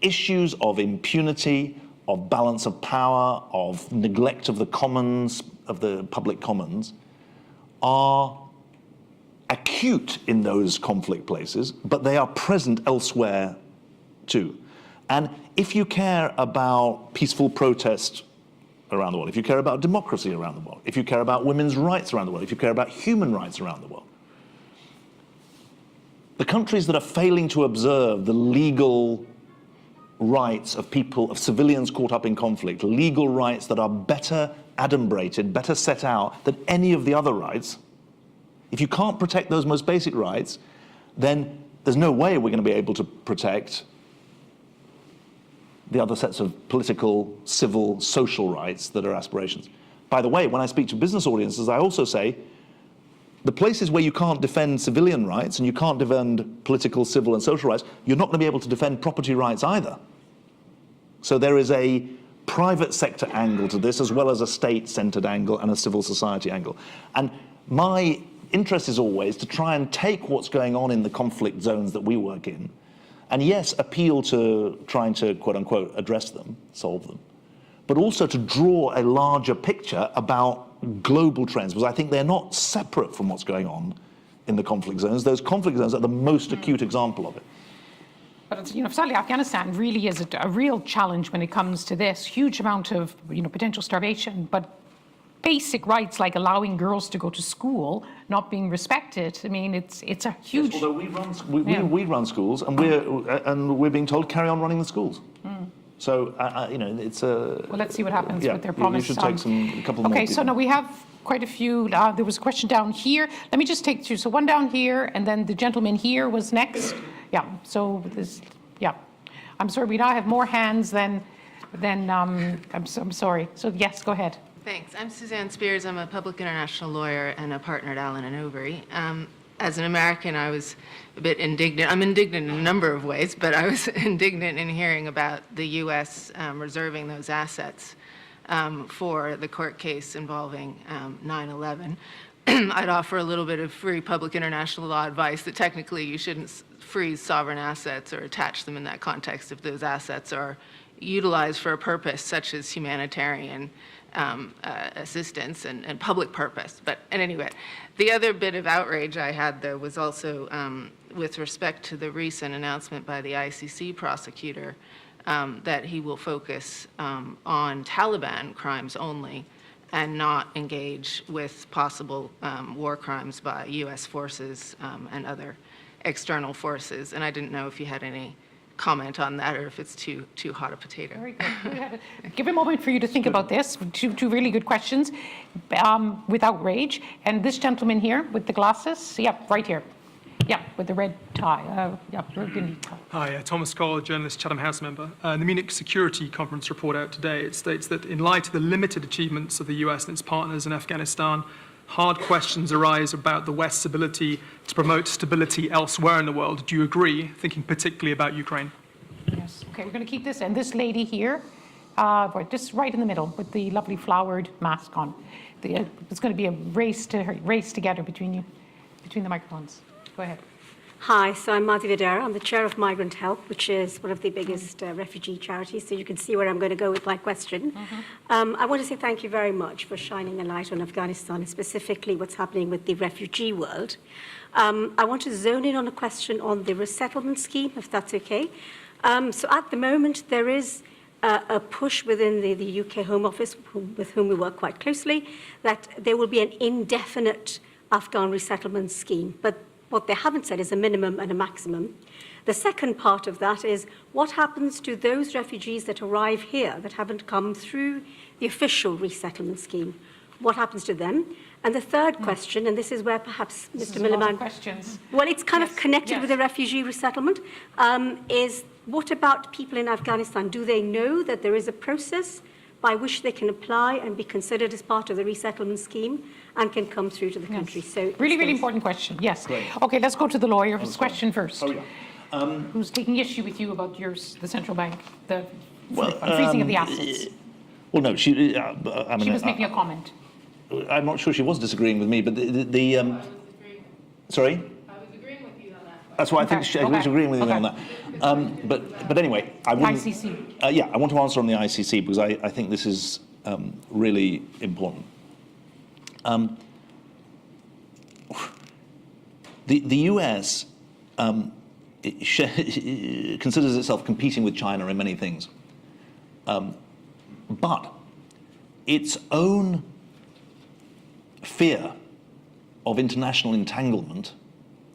issues of impunity, of balance of power, of neglect of the commons, of the public commons, are acute in those conflict places, but they are present elsewhere too. And if you care about peaceful protest around the world, if you care about democracy around the world, if you care about women's rights around the world, if you care about human rights around the world, the countries that are failing to observe the legal rights of people, of civilians caught up in conflict, legal rights that are better adumbrated, better set out than any of the other rights, if you can't protect those most basic rights, then there's no way we're going to be able to protect the other sets of political, civil, social rights that are aspirations. By the way, when I speak to business audiences, I also say the places where you can't defend civilian rights and you can't defend political, civil, and social rights, you're not going to be able to defend property rights either. So there is a private sector angle to this, as well as a state-centered angle and a civil society angle. And my interest is always to try and take what's going on in the conflict zones that we work in, and yes, appeal to trying to, quote unquote, address them, solve them, but also to draw a larger picture about global trends, because I think they're not separate from what's going on in the conflict zones. Those conflict zones are the most acute example of it. But it's, sadly, Afghanistan really is a real challenge when it comes to this huge amount of, potential starvation, but basic rights like allowing girls to go to school not being respected. I mean, it's a huge. Yes, although we run schools, and we're being told carry on running the schools. So it's a. Well, let's see what happens with their promise. You should take a couple more. Okay, so now we have quite a few. There was a question down here. Let me just take two. So one down here, and then the gentleman here was next. Yeah. So this. Yeah. I'm sorry. We now have more hands than. I'm sorry. So yes, go ahead. Thanks. I'm Suzanne Spears. I'm a public international lawyer and a partner at Allen & Overy. As an American, I was a bit indignant. I'm indignant in a number of ways, but I was indignant in hearing about the U.S. Reserving those assets for the court case involving 9/11. I'd offer a little bit of free public international law advice that technically you shouldn't freeze sovereign assets or attach them in that context if those assets are utilized for a purpose such as humanitarian assistance and public purpose. But at any rate, the other bit of outrage I had, though, was also with respect to the recent announcement by the ICC prosecutor that he will focus on Taliban crimes only and not engage with possible war crimes by U.S. forces and other external forces. And I didn't know if you had any comment on that, or if it's too hot a potato. Very good. Give a moment for you to think about this. Two really good questions with outrage. And this gentleman here with the glasses, yeah, right here. Yeah, with the red tie. Yeah, burgundy tie. Hi, Thomas Cole, journalist, Chatham House member. In the Munich Security Conference report out today, it states that in light of the limited achievements of the US and its partners in Afghanistan, hard questions arise about the West's ability to promote stability elsewhere in the world. Do you agree, thinking particularly about Ukraine? Yes. Okay, we're going to keep this. And this lady here, just right in the middle with the lovely flowered mask on. It's going to be a race together between you, between the microphones. Go ahead. Hi, so I'm Madhi Videra. I'm the chair of Migrant Help, which is one of the biggest refugee charities, so you can see where I'm going to go with my question. I want to say thank you very much for shining a light on Afghanistan, and specifically what's happening with the refugee world. I want to zone in on a question on the resettlement scheme, if that's okay. So at the moment, there is a push within the UK Home Office, with whom we work quite closely, that there will be an indefinite Afghan resettlement scheme. But what they haven't said is a minimum and a maximum. The second part of that is what happens to those refugees that arrive here that haven't come through the official resettlement scheme? What happens to them? And the third question, and this is where perhaps Mr. Miliband... questions. Well, it's kind of connected with the refugee resettlement, is what about people in Afghanistan? Do they know that there is a process by which they can apply and be considered as part of the resettlement scheme and can come through to the country? So really important question. Yes. Great. Okay, let's go to the lawyer's question first. Oh, yeah. Who's taking issue with you about the central bank, the freezing of the assets? Well, no, she was making a comment. I'm not sure she was disagreeing with me, but sorry? I was agreeing with you on that. That's why I think she was agreeing with me on that. But anyway, I wouldn't... ICC. Yeah, I want to answer on the ICC because I think this is really important. The US considers itself competing with China in many things. But its own fear of international entanglement,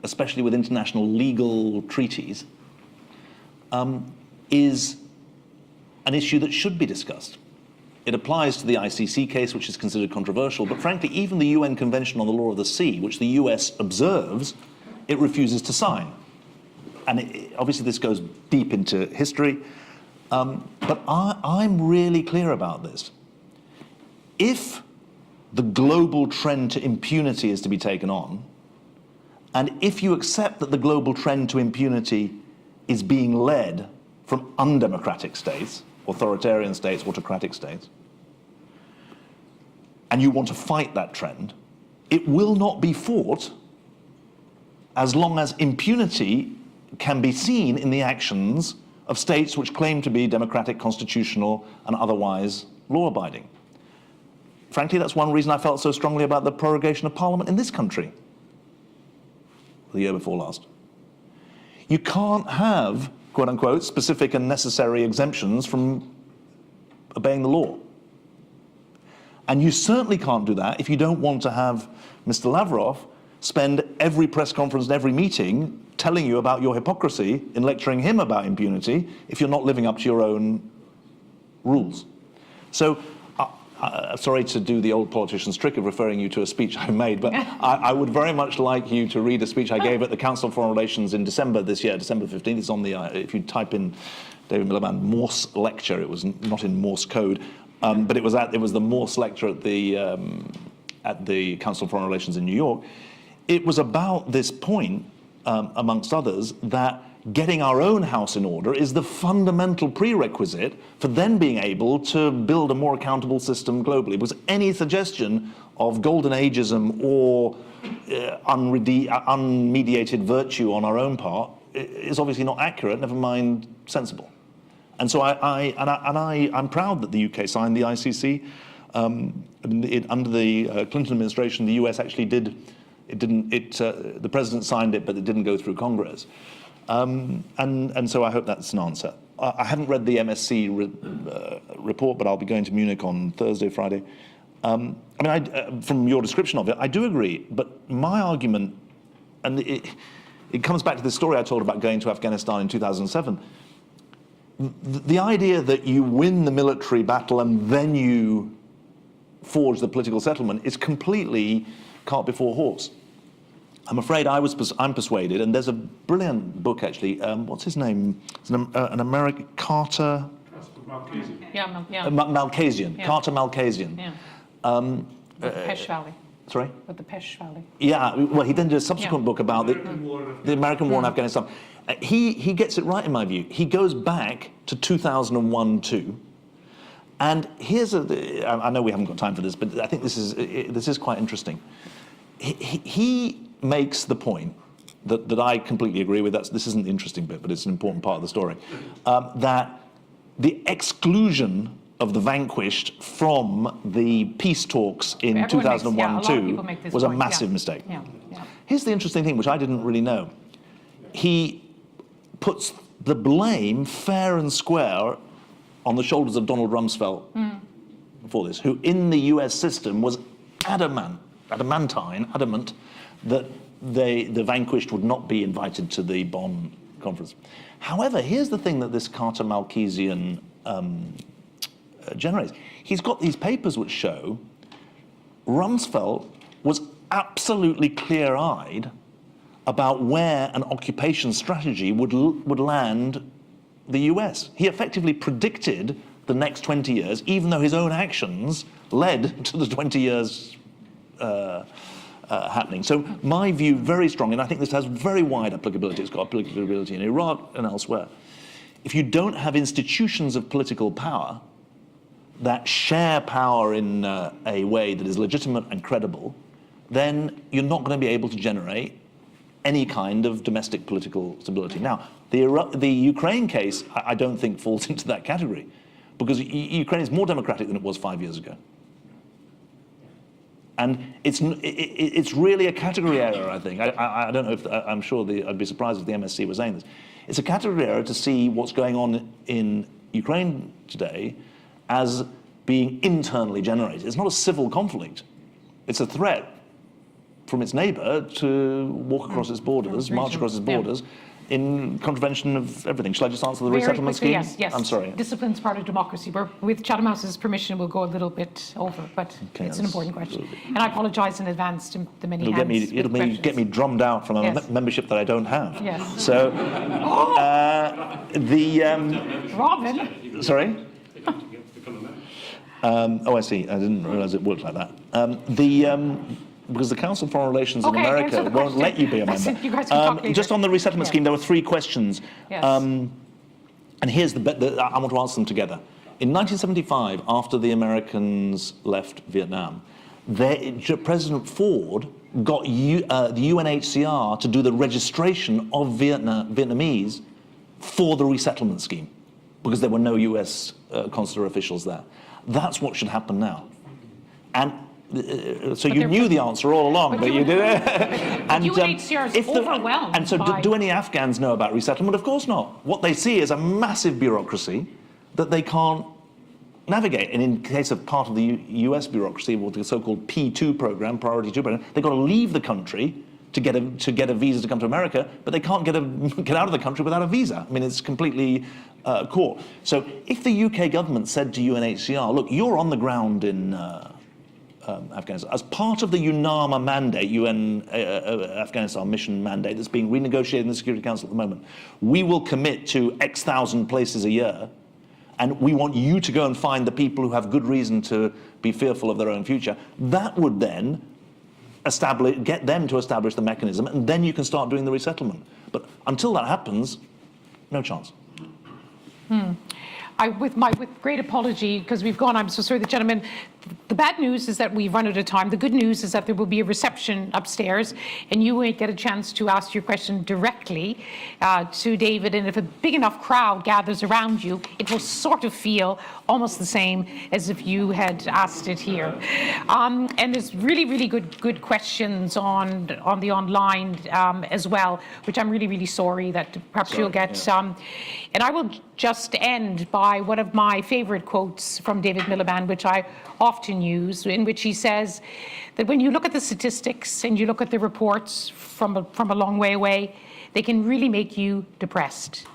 especially with international legal treaties, is an issue that should be discussed. It applies to the ICC case, which is considered controversial, but frankly, even the UN Convention on the Law of the Sea, which the US observes, it refuses to sign. And obviously this goes deep into history, but I'm really clear about this. If the global trend to impunity is to be taken on, and if you accept that the global trend to impunity is being led from undemocratic states, authoritarian states, autocratic states, and you want to fight that trend, it will not be fought as long as impunity can be seen in the actions of states which claim to be democratic, constitutional, and otherwise law-abiding. Frankly, that's one reason I felt so strongly about the prorogation of Parliament in this country the year before last. You can't have, quote unquote, specific and necessary exemptions from obeying the law. And you certainly can't do that if you don't want to have Mr. Lavrov spend every press conference and every meeting telling you about your hypocrisy in lecturing him about impunity if you're not living up to your own rules. So, sorry to do the old politician's trick of referring you to a speech I made, but I would very much like you to read a speech I gave at the Council on Foreign Relations in December this year, December 15th. It's on the, if you type in David Miliband Morse lecture, it was not in Morse code, but it was the Morse lecture at the Council on Foreign Relations in New York. It was about this point, amongst others, that getting our own house in order is the fundamental prerequisite for then being able to build a more accountable system globally. Because any suggestion of golden ageism or unmediated virtue on our own part is obviously not accurate, never mind sensible. And so I'm proud that the UK signed the ICC. Under the Clinton administration, the US actually did. The president signed it, but it didn't go through Congress. And so I hope that's an answer. I haven't read the MSC report, but I'll be going to Munich on Thursday, Friday. From your description of it, I do agree. But my argument, and it comes back to the story I told about going to Afghanistan in 2007. The idea that you win the military battle and then you forge the political settlement is completely cart before horse. I'm afraid I'm persuaded, and there's a brilliant book actually. What's his name? It's an American Carter. Malkasian. Yeah. Carter Malkasian. Yeah. With the Pesh Valley. Sorry? With the Pesh Valley. Yeah, well, he then did a subsequent Yeah. book about the American War in Afghanistan. He gets it right, in my view. He goes back to 2001 too. And here's I know we haven't got time for this, but I think this is quite interesting. He makes the point that I completely agree with. This isn't the interesting bit, but it's an important part of the story. That the exclusion of the vanquished from the peace talks in Everyone makes- 2001 yeah, a lot of people make this was a point, massive yeah. mistake. Yeah, yeah. Here's the interesting thing, which I didn't really know. He puts the blame fair and square on the shoulders of Donald Rumsfeld for this, who in the US system was adamant that the vanquished would not be invited to the Bonn conference. However, here's the thing that this Carter Malkasian generates. He's got these papers which show Rumsfeld was absolutely clear-eyed about where an occupation strategy would land the US. He effectively predicted the next 20 years, even though his own actions led to the 20 years happening. So my view, very strong, and I think this has very wide applicability. It's got applicability in Iraq and elsewhere. If you don't have institutions of political power that share power in a way that is legitimate and credible, then you're not going to be able to generate any kind of domestic political stability. Now, the Ukraine case, I don't think falls into that category, because Ukraine is more democratic than it was 5 years ago. And it's really a category error, I think. I don't know if, I'm sure I'd be surprised if the MSC was saying this. It's a category error to see what's going on in Ukraine today as being internally generated. It's not a civil conflict. It's a threat from its neighbor to walk across its borders, march across its borders, in contravention of everything. Shall I just answer the resettlement scheme? Yes, yes. I'm sorry. Discipline's part of democracy. With Chatham House's permission, we'll go a little bit over, but Okay, it's an important question. And I apologise in advance to the many It'll hands. get me drummed out from a Yes. membership that I don't have. Yes. So, Robin? Sorry? I see. I didn't realise it worked like that. Because the Council on Foreign Relations in Okay, America answer the won't question. let you be a That's member. it, you guys can talk later. Just on the resettlement Yes. scheme, there were 3 questions. Yes. And here's I want to answer them together. In 1975, after the Americans left Vietnam, President Ford got the UNHCR to do the registration of Vietnamese for the resettlement scheme, because there were no US consular officials there. That's what should happen now. And so you knew the answer all along, but you didn't. And UNHCR is overwhelmed. And so do any Afghans know about resettlement? Of course not. What they see is a massive bureaucracy that they can't navigate. And in case of part of the US bureaucracy, with the so-called P2 program, Priority 2 program, they've got to leave the country to get a visa to come to America, but they can't get out of the country without a visa. I mean, it's completely core. So if the UK government said to UNHCR, look, you're on the ground in Afghanistan, as part of the UNAMA mandate, UN Afghanistan mission mandate that's being renegotiated in the Security Council at the moment, we will commit to X thousand places a year, and we want you to go and find the people who have good reason to be fearful of their own future. That would then get them to establish the mechanism, and then you can start doing the resettlement. But until that happens, no chance. With great apology, because we've gone, I'm so sorry, the gentleman. The bad news is that we've run out of time. The good news is that there will be a reception upstairs, and you will get a chance to ask your question directly to David. And if a big enough crowd gathers around you, it will sort of feel almost the same as if you had asked it here. And there's really, really good questions on the online as well, which I'm really, really sorry that perhaps you'll get. And I will just end by one of my favorite quotes from David Miliband, which I often use, in which he says that when you look at the statistics and you look at the reports from a long way away, they can really make you depressed.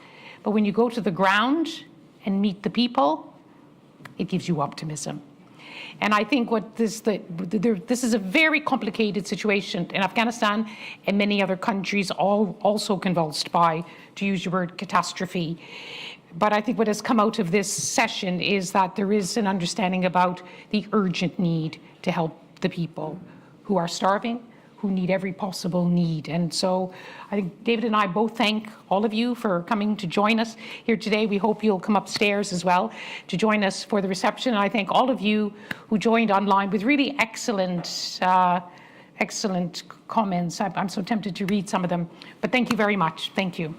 But when you go to the ground and meet the people, it gives you optimism. And I think this is a very complicated situation in Afghanistan and many other countries, all also convulsed by, to use your word, catastrophe. But I think what has come out of this session is that there is an understanding about the urgent need to help the people who are starving, who need every possible need. And so I think David and I both thank all of you for coming to join us here today. We hope you'll come upstairs as well to join us for the reception. And I thank all of you who joined online with really excellent comments. I'm so tempted to read some of them, but thank you very much. Thank you.